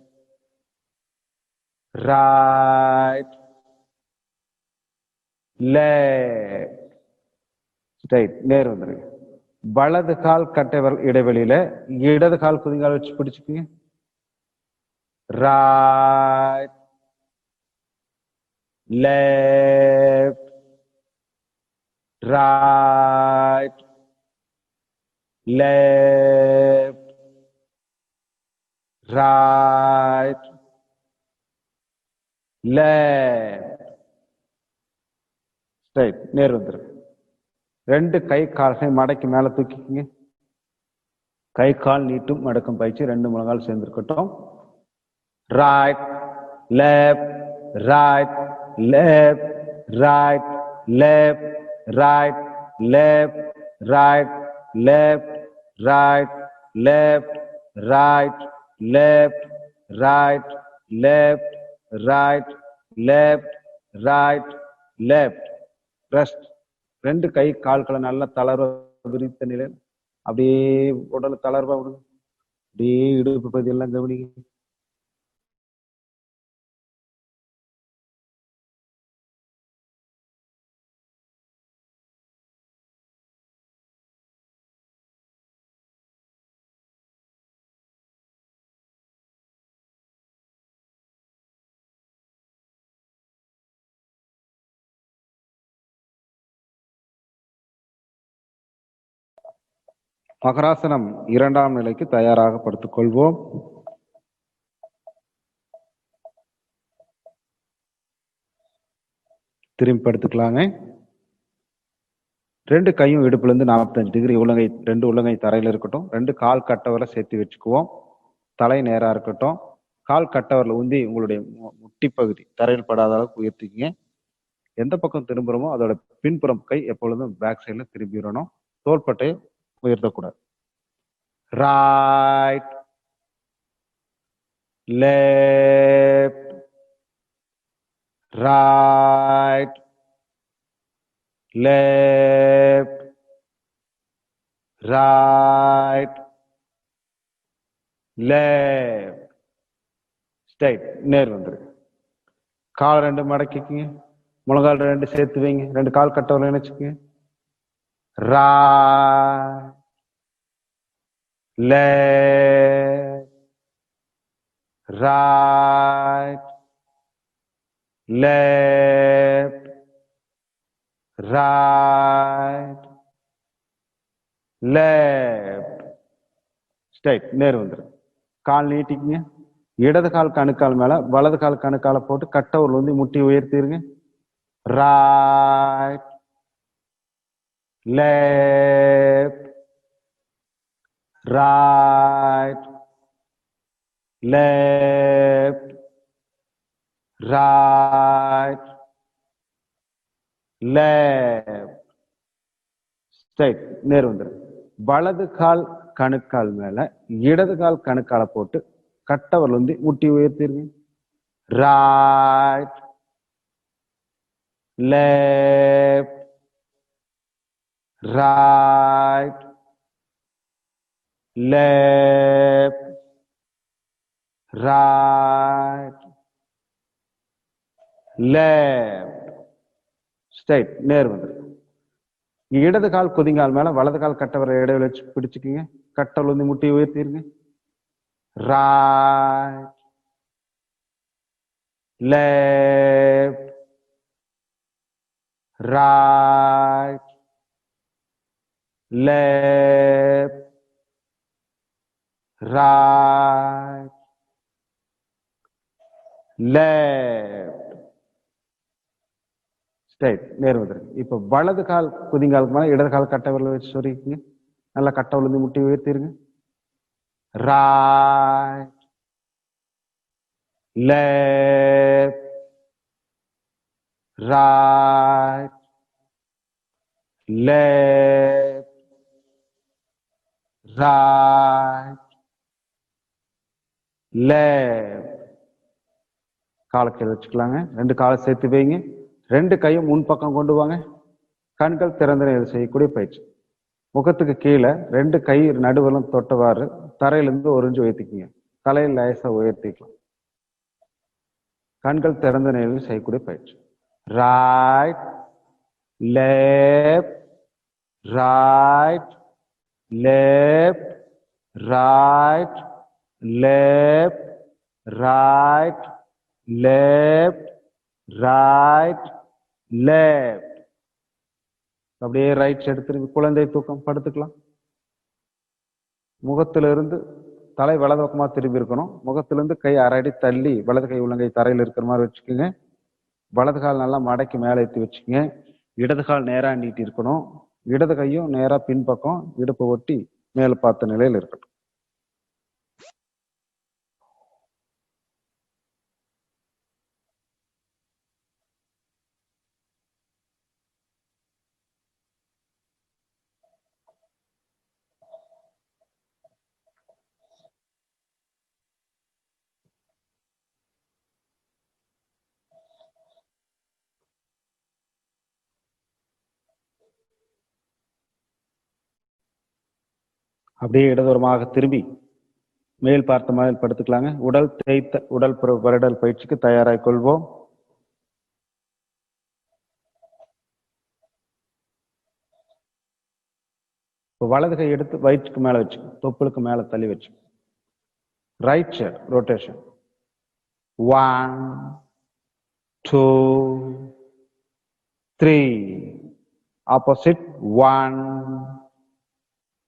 right, left. Straight. நேர் வந்துருங்க. வலது கால் கட்டை விரல் இடைவெளியில இடது கால் குதிங்கால் வச்சு பிடிச்சுக்குங்க. Right, left, right, left, right, left. Straight. நேர் வந்துருக்கு. ரெண்டு கை கால்களை மடக்கி மேல தூக்கிக்குங்க. கை கால் நீட்டும் மடக்கும் பயிற்சி ரெண்டு முழங்கால் சேர்ந்திருக்கட்டும். Right, left, right, left, right, left, right, left, right, left, right, left, right, left, right, left, right, left, right, left. Rest. ரெண்டு கை கால்களை நல்லா தளர்வா விரித்த நிலையில் அப்படியே உடல் தளர்வா விடுங்க. அப்படியே இடுப்பு பகுதியெல்லாம் கவனிங்க. மகராசனம் இரண்டாம் நிலைக்கு தயாராக படுத்துக் கொள்வோம். திரும்பி படுத்துக்கலாங்க. ரெண்டு கையும் இடுப்புல இருந்து 45 டிகிரி உள்ளங்கை, ரெண்டு உள்ளங்கை தரையில இருக்கட்டும். ரெண்டு கால் கட்டவரை சேர்த்து வச்சுக்குவோம். தலை நேரா இருக்கட்டும். கால் கட்டவரில் ஊந்தி உங்களுடைய முட்டி பகுதி தரையில் படாத அளவுக்கு உயர்த்திக்கிங்க. எந்த பக்கம் திரும்புறோமோ அதோட பின்புறம் கை எப்பொழுதும் பேக் சைட்ல திரும்பிடணும். தோள்பட்டையை உயர்த்தக்கூடாது. Right, left, right, left, right, left. Straight. நேர் வந்துரு. கால் ரெண்டு மடக்கிக்குங்க. முழங்கால் ரெண்டு சேர்த்து வைங்க. ரெண்டு கால் கட்டவரை இணைச்சுக்குங்க. Right, left, right, left, right, left. Straight. நேர் வந்துரு. கால் நீட்டிக்குங்க. இடது கால் கணுக்கால் மேல வலது கால் கணுக்கால போட்டு கட்டவரில் வந்து முட்டி உயர்த்திருங்க. Right, left, right, left, right, left. Straight. நேர் வந்துரு. வலது கால் கணுக்கால் மேல இடது கால் கணுக்கால போட்டு கட்டவரில் வந்து முட்டி உயர்த்திருங்க. Right, left, right, left, right, left. Straight. நேர் வந்துரு. இடது கால் குதிங்கால் மேல வலது கால் கட்டவரை இடைவெளி வச்சு பிடிச்சுக்குங்க. கட்டவரில் வந்து முட்டி உயர்த்திருங்க. right, left, right, left, right, left, straight நேர் வந்துருங்க. இப்ப வலது கால் குதிங்காலுக்கு மேல இடது கால் கட்டை விரல வச்சு சொல்லிக்கங்க. நல்லா கட்டை விழுந்து முட்டி உயர்த்திருங்க. right, left, right, left, right, left. காலை கீழே வச்சுக்கலாங்க. ரெண்டு காலை சேர்த்து வைங்க. ரெண்டு கையும் முன்பக்கம் கொண்டு வாங்க. கண்கள் திறந்த நிலையில் செய்யக்கூடிய பயிற்சி. முகத்துக்கு கீழே ரெண்டு கை நடுவலும் தொட்டவாறு தரையிலிருந்து ஒரு இன்ச்சு உயர்த்திக்குங்க. தலையில் லேசா உயர்த்திக்கலாம். கண்கள் திறந்த நிலையில் செய்யக்கூடிய பயிற்சி. Right, left, right, left, right, left, right, left, right, left. அப்படியே ரைட் சைடு திரும்பி குழந்தை தூக்கம் படுத்துக்கலாம். முகத்திலிருந்து தலை வலது பக்கமா திரும்பி இருக்கணும். முகத்திலிருந்து கை அரை அடி தள்ளி வலது கை உள்ளங்கை தரையில் இருக்கிற மாதிரி வச்சுக்கோங்க. வலது கால் நல்லா மடக்கி மேலே ஏற்றி வச்சுக்கோங்க. இடது கால் நேரா நீட்டி இருக்கணும். இடது கையும் நேரா பின்பக்கம் இடுப்பு ஒட்டி மேல பார்த்த நிலையில் இருக்கட்டும். அப்படியே இடதுபுறமாக திரும்பி மேல் பார்த்த மாதிரி படுத்துக்கலாங்க. உடல் தேய்த்த உடல் வருடல் பயிற்சிக்கு தயாராக கொள்வோம். வலது கை எடுத்து வயிற்றுக்கு மேல வச்சு தொப்புளுக்கு மேல தள்ளி வச்சு ரைட் சைடு ரொட்டேஷன். 1 2 3 ஆப்போசிட். 1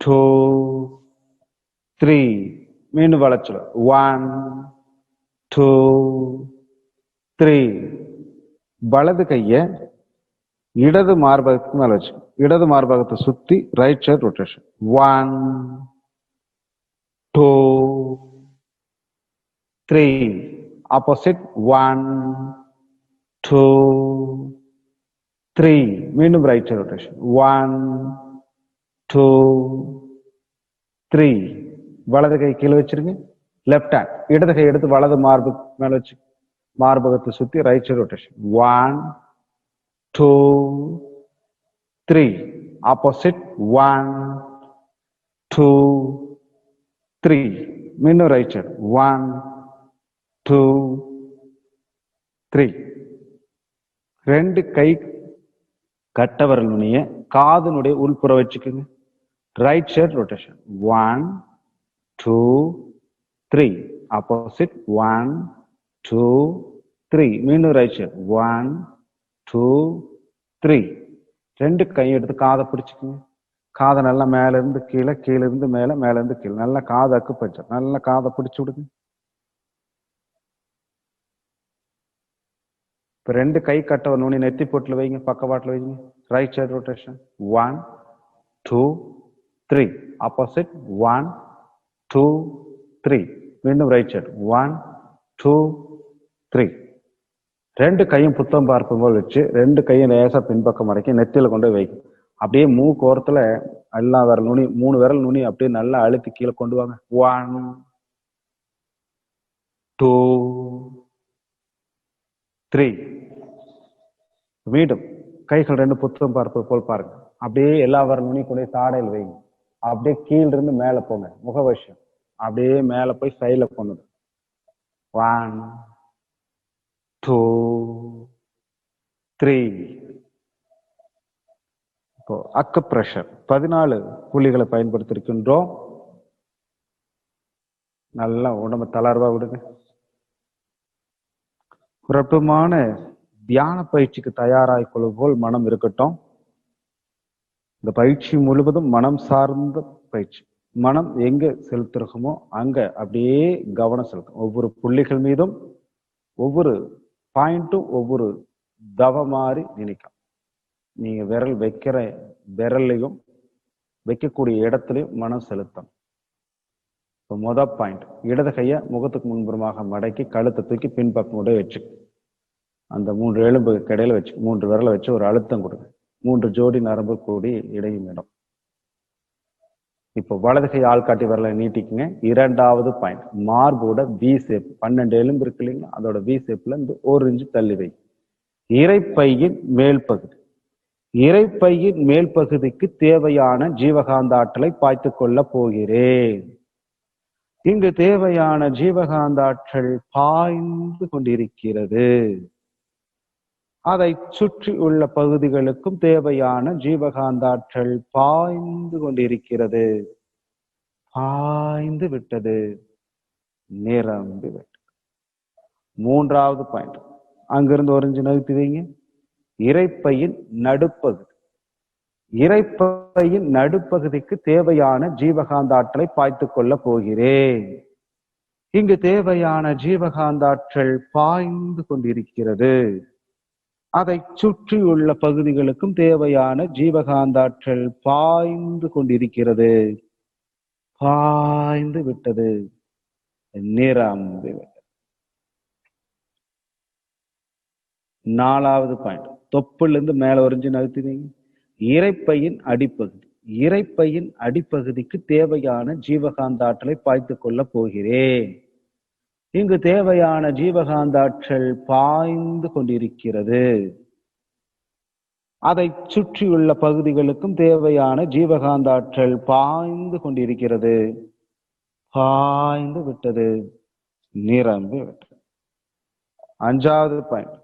2 3 மீண்டும் வளைச்சல். 1 2 3. வலது கைய இடது மார்பகத்துக்கு மேல வச்சு இடது மார்பகத்தை சுத்தி ரைட் சைடு ரொட்டேஷன். 1 2 3 ஆப்போசிட். 1 2 3 மீண்டும் ரைட் சைடு ரொட்டேஷன். 1 2 3. வலது கை கீழே வச்சிருங்க. லெஃப்ட் ஹேண்ட் இடது கை எடுத்து வலது மார்பகத்துக்கு மேல வச்சு மார்பகத்தை சுத்தி ரைட் சைடு ரொட்டேஷன். 1 2 3 ஆப்போசிட். 1 2 3 மீண்டும் ரைட் சைடு. 1 2 3. ரெண்டு கை கட்டை விரல் நுனிய காதுனுடைய உள்புற வச்சுக்குங்க. Right side rotation. 1 2 3 ஆப்போசிட். 1 2 3 மீண்டும் ரைட் சைடு. 1 2 3. ரெண்டு கை எடுத்து காதை பிடிச்சுக்குங்க. காதை நல்லா மேல இருந்து கீழே, கீழே இருந்து மேல, மேல இருந்து கீழே நல்லா காதை அக்குப்பச்சை நல்லா காதை பிடிச்சு விடுங்க. இப்ப ரெண்டு கை கட்ட நுனி நெத்தி போட்டுல வைங்க, பக்கவாட்டுல வைங்க. Right side rotation. 1 2 3 ஆப்போசிட். 1 2 3 மீண்டும் ரைட் சைடு. 1 2 3. ரெண்டு கையும் புத்தம் பார்க்கும் போல் வச்சு ரெண்டு கையும் லேசா பின்பக்கம் அடக்கி நெத்தியில கொண்டு வைக்கும். அப்படியே மூக்கு ஓரத்துல எல்லா விரல் நுனி 3 விரல் நுனி அப்படியே நல்லா அழுத்தி கீழே கொண்டு வாங்க. 1 2 3. மீண்டும் கைகள் ரெண்டு புத்தம் பார்ப்பது போல் பாருங்க. அப்படியே எல்லா விரல் நுனி கொண்டு தாடையில் வைங்க. அப்படியே கீழ இருந்து மேல போங்க. முகவசியம் அப்படியே மேல போய் சைட்ல கொண்டு. 1 2 3. இப்போ அக்கு பிரஷர் 14 புள்ளிகளை பயன்படுத்தி இருக்கின்றோம். நல்லா உடம்பு தளர்வா விடுங்க. சிறப்புமான தியான பயிற்சிக்கு தயாராகிக் கொள்வது போல் மனம் இருக்கட்டும். இந்த பயிற்சி முழுவதும் மனம் சார்ந்த பயிற்சி. மனம் எங்க செலுத்துறோமோ அங்க அப்படியே கவனம் செலுத்தும். ஒவ்வொரு புள்ளிகள் மீதும் ஒவ்வொரு பாயிண்ட்டும் ஒவ்வொரு தவ மாதிரி நினைக்கும். நீங்க விரல் வைக்கிற விரல்லையும் வைக்கக்கூடிய இடத்துலையும் மனம் செலுத்தும். இப்போ மொதல் பாயிண்ட், இடது கையை முகத்துக்கு முன்புறமாக மடக்கி கழுத்தை தூக்கி பின்பக்கம் வச்சு அந்த 3 எலும்பு கிடையில வச்சு 3 விரலை வச்சு ஒரு அழுத்தம் கொடுங்க. 3 ஜோடி நரம்பு கூடி இடையும் இடம். இப்போ வலது கை ஆள்காட்டி விரலை நீட்டிக்குங்க. இரண்டாவது பாயிண்ட், மார்போட வி ஷேப் 12 எலும்பு இருக்கு இல்லைங்களா, அதோட வி ஷேப்ல இருந்து 1 இன்ச்சு தள்ளி வை. இறைப்பையின் மேல் பகுதி, இறைப்பையின் மேல் பகுதிக்கு தேவையான ஜீவகாந்த ஆற்றலை பாய்த்து கொள்ள போகிறேன். இங்கு தேவையான ஜீவகாந்த ஆற்றல் பாய்ந்து கொண்டிருக்கிறது. அதை சுற்றி உள்ள பகுதிகளுக்கும் தேவையான ஜீவகாந்த ஆற்றல் பாய்ந்து கொண்டிருக்கிறது. பாய்ந்து விட்டது, நிரம்பி விட்டது. மூன்றாவது பாயிண்ட், அங்கிருந்து 1 இன்ச்சு நகர்த்தி வைங்க. இறைப்பையின் நடுப்பகுதி, இறைப்பையின் நடுப்பகுதிக்கு தேவையான ஜீவகாந்த ஆற்றலை பாய்த்து கொள்ள போகிறேன். இங்கு தேவையான ஜீவகாந்த ஆற்றல் பாய்ந்து கொண்டிருக்கிறது. அதை சுற்றியுள்ள பகுதிகளுக்கும் தேவையான ஜீவகாந்த ஆற்றல் பாய்ந்து கொண்டிருக்கிறது. பாய்ந்து விட்டது, நிரம்பி விட்டது. 4வது பாயிண்ட், தொப்புல இருந்து மேல 1 இன்ச்சு நகர்த்தினீங்க. இறைப்பையின் அடிப்பகுதி, இறைப்பையின் அடிப்பகுதிக்கு தேவையான ஜீவகாந்த ஆற்றலை பாய்த்து கொள்ள போகிறேன். இங்கு தேவையான ஜீவகாந்த ஆற்றல் பாய்ந்து கொண்டிருக்கிறது. அதை சுற்றியுள்ள பகுதிகளுக்கும் தேவையான ஜீவகாந்த ஆற்றல் பாய்ந்து கொண்டிருக்கிறது. பாய்ந்து விட்டது, நிரம்பி விட்டது. 5வது பாயிண்ட்,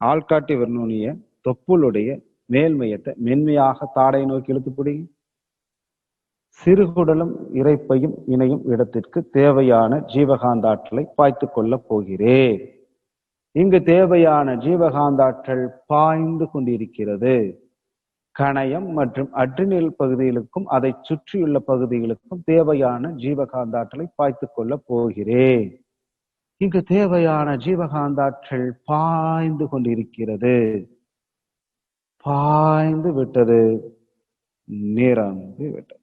ஆள்காட்டி விரல் தொப்புளுடைய மேல் மையத்தை மென்மையாக தாடை நோக்கி இழுத்து பிடிங்க. சிறுகுடலும் இறைப்பையும் இணையும் இடத்திற்கு தேவையான ஜீவகாந்த ஆற்றலை பாய்த்து கொள்ள போகிறேன். இங்கு தேவையான ஜீவகாந்த ஆற்றல் பாய்ந்து கொண்டிருக்கிறது. கணையம் மற்றும் அட்ரினல் பகுதிகளுக்கும் அதை சுற்றியுள்ள பகுதிகளுக்கும் தேவையான ஜீவகாந்த ஆற்றலை பாய்த்து கொள்ள போகிறேன். இங்கு தேவையான ஜீவகாந்த ஆற்றல் பாய்ந்து கொண்டிருக்கிறது. பாய்ந்து விட்டது, நிரம்பி விட்டது.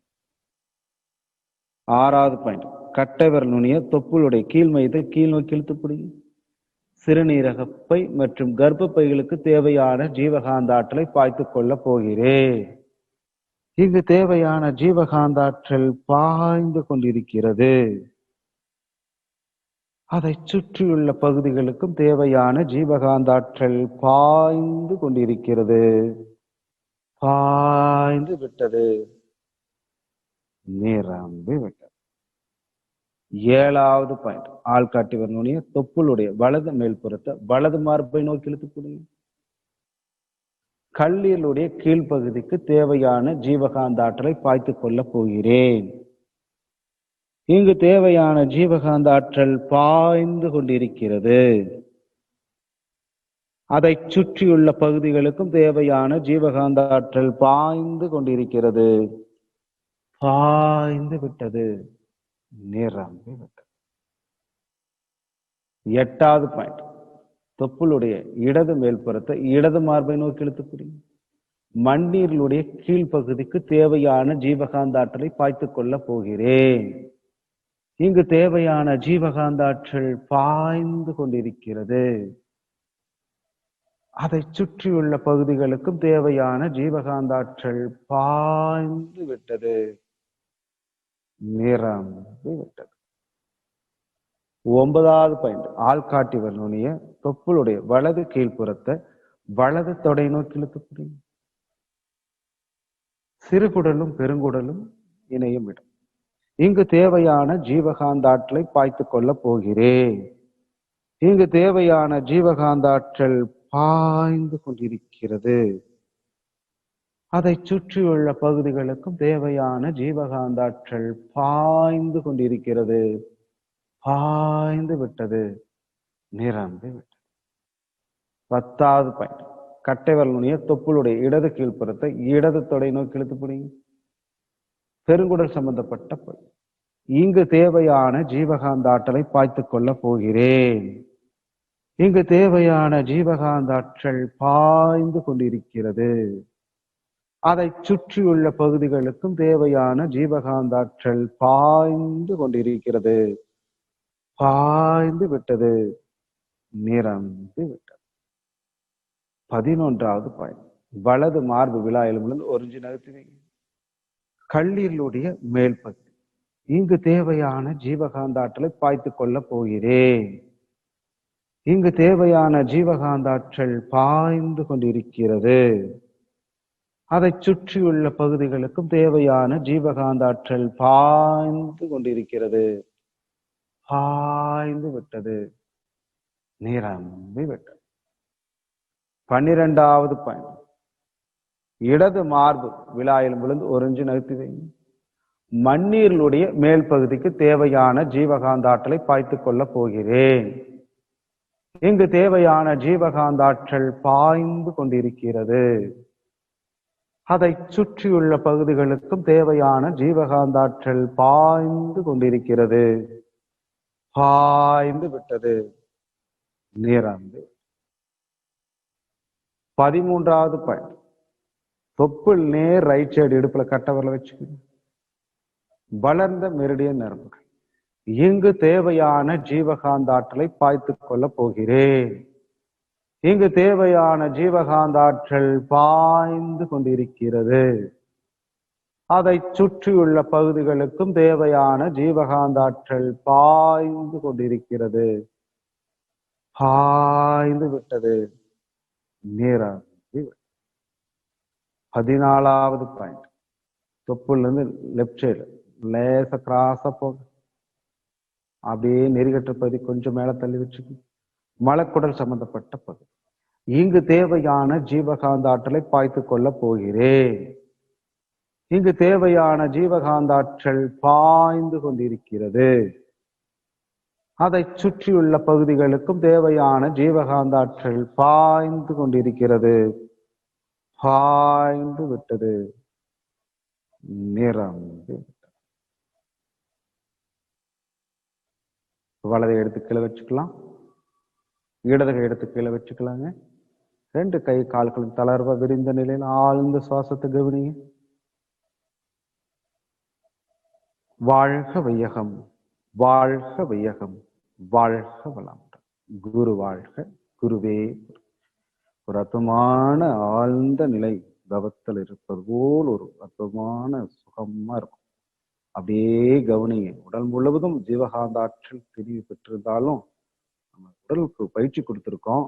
6வது பாயிண்ட், கட்டை விரல் நுனிய தொப்புளுடைய கீழ் மையத்தை கீழ் நோக்கி இழுத்து பிடிங்க. சிறுநீரகப்பை மற்றும் கர்ப்பப்பைகளுக்கு தேவையான ஜீவகாந்த ஆற்றலை பாய்த்து கொள்ள போகிறேன். இங்கு தேவையான ஜீவகாந்த ஆற்றல் பாய்ந்து கொண்டிருக்கிறது. அதை சுற்றியுள்ள பகுதிகளுக்கும் தேவையான ஜீவகாந்த ஆற்றல் பாய்ந்து கொண்டிருக்கிறது. பாய்ந்து விட்டது, நிரம்பி விட்டது. 7வது பாயிண்ட், ஆள்காட்டி விரல் தொப்புளுடைய வலது மேல்புறத்தை வலது மார்பை நோக்கி இழுத்து கொடுங்க. கல்லீரலுடைய கீழ்ப்பகுதிக்கு தேவையான ஜீவகாந்த ஆற்றலை பாய்த்து கொள்ள போகிறேன். இங்கு தேவையான ஜீவகாந்த ஆற்றல் பாய்ந்து கொண்டிருக்கிறது. அதை சுற்றியுள்ள பகுதிகளுக்கும் தேவையான ஜீவகாந்த ஆற்றல் பாய்ந்து கொண்டிருக்கிறது. பாய்ந்து விட்டது, நிரம்பி விட்டது. 8வது பாயிண்ட், தொப்புளுடைய இடது மேல்புறத்தை இடது மார்பை நோக்கி இழுத்து பிடிங்க. மண்ணீரலுடைய கீழ்ப்பகுதிக்கு தேவையான ஜீவகாந்த ஆற்றலை பாய்த்து கொள்ள போகிறேன். இங்கு தேவையான ஜீவகாந்த ஆற்றல் பாய்ந்து கொண்டிருக்கிறது. அதை சுற்றியுள்ள பகுதிகளுக்கும் தேவையான ஜீவகாந்த ஆற்றல் பாய்ந்து விட்டது, நிரம்பி விட்டது. 9வது பாயிண்ட், ஆள்காட்டி விரல் தொப்புளுடைய வலது கீழ்ப்புறத்தை வலது தொடை நோக்கி இழுத்து பிடிங்க. சிறுகுடலும் பெருங்குடலும் இணையும் இடம். இங்கு தேவையான ஜீவகாந்த ஆற்றலை பாய்த்து கொள்ள போகிறேன். இங்கு தேவையான ஜீவகாந்த ஆற்றல் பாய்ந்து கொண்டிருக்கிறது. அதை சுற்றியுள்ள பகுதிகளுக்கும் தேவையான ஜீவகாந்த ஆற்றல் பாய்ந்து கொண்டிருக்கிறது. பாய்ந்து விட்டது, நிரம்பி விட்டது. 10வது பாயிண்ட். கட்டை விரல் நுனியை தொப்புளுடைய இடது கீழ்ப்புறத்தை இடது தொடை நோக்கி இழுத்து பிடிங்க. பெருங்குடல் சம்பந்தப்பட்ட பகுதி. இங்கு தேவையான ஜீவகாந்த ஆற்றலை பாய்த்துக் கொள்ள போகிறேன். இங்கு தேவையான ஜீவகாந்த ஆற்றல் பாய்ந்து கொண்டிருக்கிறது. அதை சுற்றியுள்ள பகுதிகளுக்கும் தேவையான ஜீவகாந்த ஆற்றல் பாய்ந்து கொண்டிருக்கிறது. பாய்ந்து விட்டது, நிரம்பி விட்டது. 11வது பாயிண்ட். வலது மார்பு விலா எலும்பிலிருந்து ஒரு இன்ச்சு நகர்த்தி வைங்க. கல்லீரலுடைய மேல் பகுதி. இங்கு தேவையான ஜீவகாந்த ஆற்றலை பாய்த்துக் கொள்ள போகிறேன். இங்கு தேவையான ஜீவகாந்த ஆற்றல் பாய்ந்து கொண்டிருக்கிறது. அதை சுற்றியுள்ள பகுதிகளுக்கும் தேவையான ஜீவகாந்த ஆற்றல் பாய்ந்து கொண்டிருக்கிறது. பாய்ந்து விட்டது, நிரம்பி விட்டது. 12வது பாயிண்ட். இடது மார்பு விலா எலும்பிலிருந்து ஒரு இன்ச்சு நகர்த்தி வைங்க. மண்ணீரலுடைய மேல் பகுதிக்கு தேவையான ஜீவகாந்த ஆற்றலை பாய்த்துக் கொள்ள போகிறேன். இங்கு தேவையான ஜீவகாந்த ஆற்றல் பாய்ந்து கொண்டிருக்கிறது. அதை சுற்றியுள்ள பகுதிகளுக்கும் தேவையான ஜீவகாந்த ஆற்றல் பாய்ந்து கொண்டிருக்கிறது. பாய்ந்து விட்டது, நிரம்பி. 13வது பாயிண்ட். தொப்புள் நேர் ரைட் சைடு இடுப்புல கட்டவரில் வச்சுக்கணும். வளர்ந்த மெரிடியன் நரம்புகள். இங்கு தேவையான ஜீவகாந்த ஆற்றலை பாய்த்துக் கொள்ள போகிறேன். இங்கு தேவையான ஜீவகாந்த ஆற்றல் பாய்ந்து கொண்டிருக்கிறது. அதை சுற்றியுள்ள பகுதிகளுக்கும் தேவையான ஜீவகாந்த ஆற்றல் பாய்ந்து கொண்டிருக்கிறது. பாய்ந்து விட்டது, நிரம்பி. 14வது பாயிண்ட். தொப்புல இருந்து லெப்ட் சைடு லேசா கிராஸா போக அப்படியே நெறிகட்ட பகுதி கொஞ்சம் மேல தள்ளி வச்சுக்கு. மலக்குடல் சம்பந்தப்பட்ட பகுதி. இங்கு தேவையான ஜீவகாந்த ஆற்றலை பாய்த்துக் கொள்ள போகிறேன். இங்கு தேவையான ஜீவகாந்த ஆற்றல் பாய்ந்து கொண்டிருக்கிறது. அதை சுற்றியுள்ள பகுதிகளுக்கும் தேவையான ஜீவகாந்த ஆற்றல் பாய்ந்து கொண்டிருக்கிறது. பாய்ந்து விட்டது, நிரம்பி. வலதை எடுத்து கீழே வச்சுக்கலாம். இடது கை எடுத்து கீழே வச்சுக்கலாங்க. 2 கை கால்களும் தளர்வா விரிந்த நிலையில் ஆழ்ந்த சுவாசத்தை கவனிங்க. வாழ்க வையகம், வாழ்க வையகம், வாழ்க வளமுடன். குரு வாழ்க, குருவே. ஒரு அற்புதமான ஆழ்ந்த நிலை தவத்தில் இருப்பது போல் ஒரு அற்புதமான சுகமா இருக்கும். அப்படியே கவனிங்க. உடல் முழுவதும் ஜீவகாந்த ஆற்றல் தெரிவு பெற்றிருந்தாலும் நம்ம உடலுக்கு பயிற்சி கொடுத்துருக்கோம்.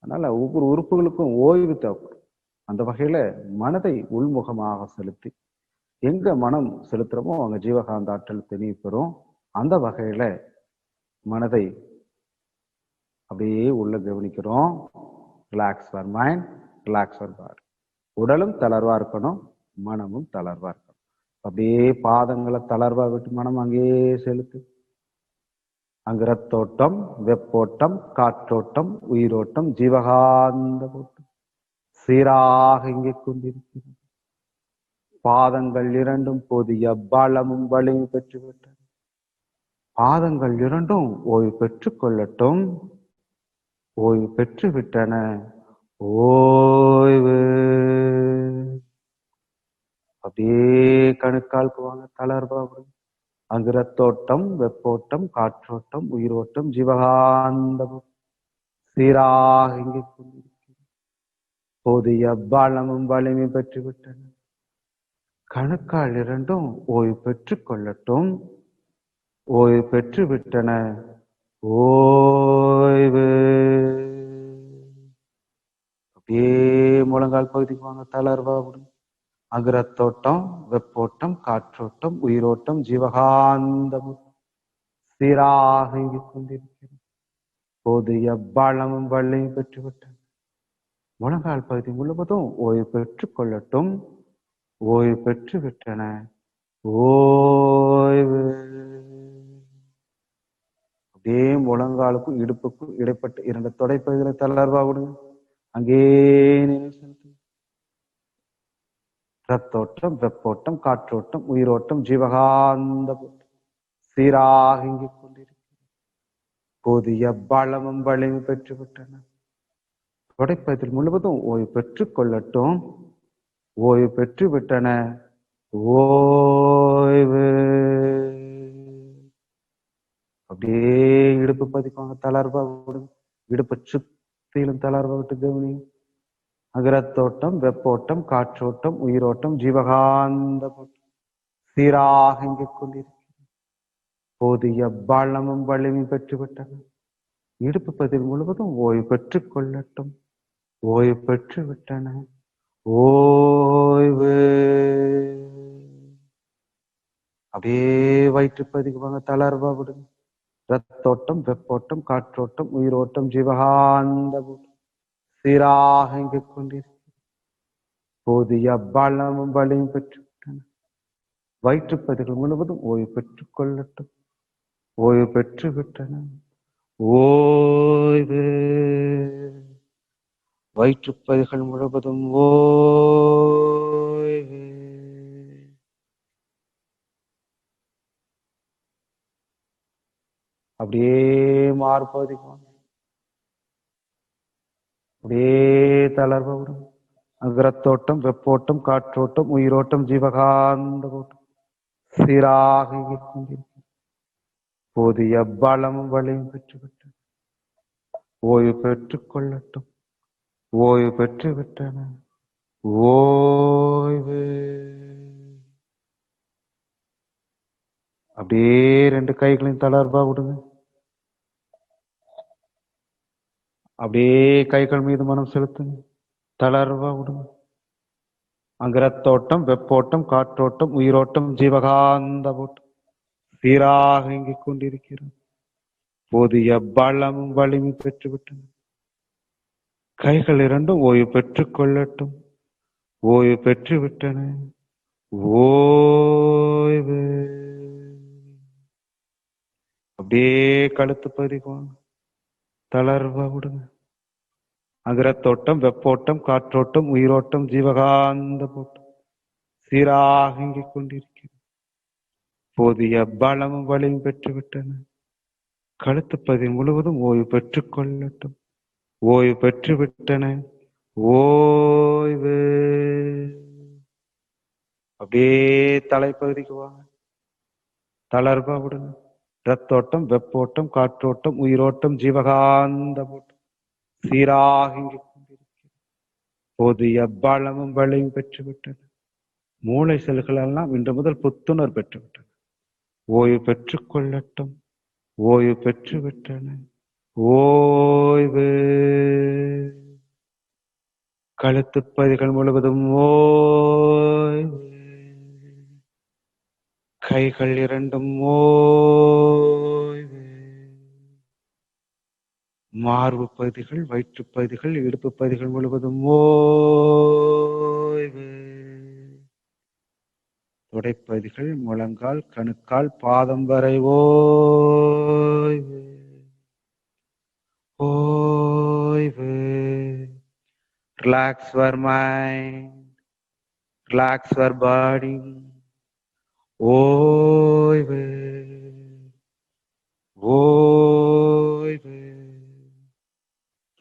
அதனால ஒவ்வொரு உறுப்புகளுக்கும் ஓய்வு தேவைப்படும். அந்த வகையில மனதை உள்முகமாக செலுத்தி எங்க மனம் செலுத்துறோமோ அங்க ஜீவகாந்த ஆற்றல் தெளிவு பெறும். அந்த வகையில மனதை அப்படியே உள்ள கவனிக்கிறோம். Relax for mind, relax for பாடி. உடலும் தளர்வா இருக்கணும், மனமும் தளர்வா இருக்கணும். அப்படியே பாதங்களை தளர்வா விட்டு மனம் அங்கேயே செலுத்து. அங்கு ரத்தோட்டம், வெப்போட்டம், காற்றோட்டம், உயிரோட்டம், ஜீவகாந்த ஓட்டம் சீராக இங்கே கொண்டிருக்கிறது. பாதங்கள் இரண்டும் போதிய பலமும் வலிமை பெற்றுவிட்டன. பாதங்கள் இரண்டும் ஓய்வு பெற்றுக் கொள்ளட்டும். ஓய்வு பெற்று விட்டன. ஓய்வு. அப்படியே கணுக்காலுக்கு வாங்க, தளர்வா. அங்கு ரத்தோட்டம், வெப்போட்டம், காற்றோட்டம், உயிரோட்டம், ஜீவகாந்தமும் சீராக இங்கே கொண்டிருக்கிறது. போதிய பலமும் வலிமை பெற்றுவிட்டன. கணுக்கால் இரண்டும் ஓய்வு பெற்றுக் கொள்ளட்டும். ஓய்வு பெற்று விட்டன. ஓய்வு. அப்படியே முழங்கால் பகுதிக்கு வாங்க, தளர்வா விடும். அங்கு ரத்தோட்டம், வெப்போட்டம், காற்றோட்டம், உயிரோட்டம், ஜீவகாந்தமும் சீராக இயங்கிக் கொண்டிருக்கிறது. போதிய பலமும் வலிமையும் பெற்றுவிட்டன. முழங்கால் பகுதி முழுவதும் ஓய்வு பெற்றுக் கொள்ளட்டும். ஓய்வு பெற்று விட்டன. ஓய்வு. முழங்காலுக்கும் இடுப்புக்கும் இடைப்பட்ட 2 தொடைப்பகுதிகளை தளர்வா விடுங்க. அங்கே நினைவு செலுத்துங்க. ரத்தோட்டம், வெப்போட்டம், காற்றோட்டம், உயிரோட்டம், ஜீவகாந்த சீராக இயங்கிக் கொண்டிருக்கிறது. புதிய பலமும் வலிமை பெற்றுவிட்டன. தொடைப்பகுதியில் முழுவதும் ஓய்வு பெற்றுக் கொள்ளட்டும். ஓய்வு பெற்று விட்டன. ஓய்வு. அப்படியே இடுப்பு பதிப்பாங்க, தளர்வா விடுங்க. இடுப்பு சுத்திலும் தளர்வா விட்டு கவனிங்க. அகரத்தோட்டம், வெப்போட்டம், காற்றோட்டம், உயிரோட்டம், ஜீவகாந்த சீராக இயங்கிக் கொண்டிருக்கிறது. போதிய பலமும் வலிமை பெற்றுவிட்டன. இடுப்பு பதில் முழுவதும் ஓய்வு பெற்றுக் கொள்ளட்டும். ஓய்வு பெற்று விட்டன. ஓய்வு. அப்படியே வயிற்று பதிக்குவாங்க, தளர்வா விடுங்க. ரத்தோட்டம், வெப்போட்டம், காற்றோட்டம், உயிரோட்டம், ஜீவகாந்த சீராக இயங்கிக் கொண்டிருக்கிறது. போதிய பலமும் வலிமை பெற்று விட்டன. வயிற்றுப்பதிகள் முழுவதும் ஓய்வு பெற்றுக் கொள்ளட்டும். ஓய்வு பெற்று விட்டன. ஓய்வு. வயிற்றுப்பதிகள் முழுவதும் ஓய்வு. அப்படியே மார்பதிக்கும், அப்படியே தளர்வ விடும். அகரத்தோட்டம், வெப்போட்டம், காற்றோட்டம், உயிரோட்டம், ஜீவகாந்த ஓட்டம் சீராக இயங்கிக் கொண்டிருக்கிறது. போதிய பலமும் வலியும் பெற்றுவிட்டன. ஓய்வு பெற்றுக் கொள்ளட்டும். ஓய்வு பெற்று விட்டன. ஓய்வு. அப்படியே 2 கைகளையும் தளர்வா விடுங்க. அப்படியே கைகள் மீது மனம் செலுத்துங்க, தளர்வா விடுங்க. அகரத்தோட்டம், வெப்போட்டம், காற்றோட்டம், உயிரோட்டம், ஜீவகாந்த ஓட்டம் சீராக இயங்கிக் கொண்டிருக்கிறது. போதிய பலமும் வலிமை பெற்றுவிட்டன. கைகள் 2 ஓய்வு பெற்றுக் கொள்ளட்டும். ஓய்வு பெற்று விட்டன. ஓய்வு. அப்படியே கழுத்து பதிக்குவாங்க, தளர்வா விடுங்க. அகரத்தோட்டம், வெப்போட்டம், காற்றோட்டம், உயிரோட்டம், ஜீவகாந்த ஓட்டம் சீராக இயங்கிக் கொண்டிருக்கிறது. போதிய பலமும் வலியும் பெற்றுவிட்டன. கழுத்து பகுதி முழுவதும் ஓய்வு பெற்றுக் கொள்ளட்டும். ஓய்வு பெற்று விட்டன. ஓய்வு. அப்படியே தலைப்பகுதிக்கு வாங்க, தளர்வா விடுங்க. ரத்தோட்டம், வெப்போட்டம், காற்றோட்டம், உயிரோட்டம், ஜீவகாந்த ஓட்டம் சீராக இயங்கிக் கொண்டிருக்கிறது. போதிய பலமும் வலியும் பெற்றுவிட்டன. மூளை செல்கள் எல்லாம் இன்று முதல் புத்துணர் பெற்றுவிட்டன. ஓய்வு பெற்றுக் கொள்ளட்டும். ஓய்வு பெற்று விட்டன. ஓய்வு. கழுத்து பகுதிகள் முழுவதும் ஓய்வு. கைகள் 2 ஓய்வு. மார்பு பகுதிகள், வயிற்று பகுதிகள், இடுப்பு பகுதிகள் முழுவதும் ஓய்வு. தொடைப்பகுதிகள், முழங்கால், கணுக்கால், பாதம் வரை ஓய்வு. ஓய்வு. Relax your mind. Relax your body. ஓய்வு. ஓய்வு.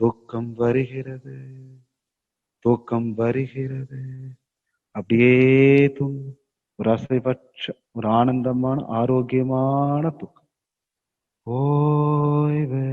தூக்கம் வருகிறது. தூக்கம் வருகிறது. அப்படியே தூங்கும். ஒரு அசைவற்ற, ஒரு ஆனந்தமான, ஆரோக்கியமான தூக்கம். ஓய்வு.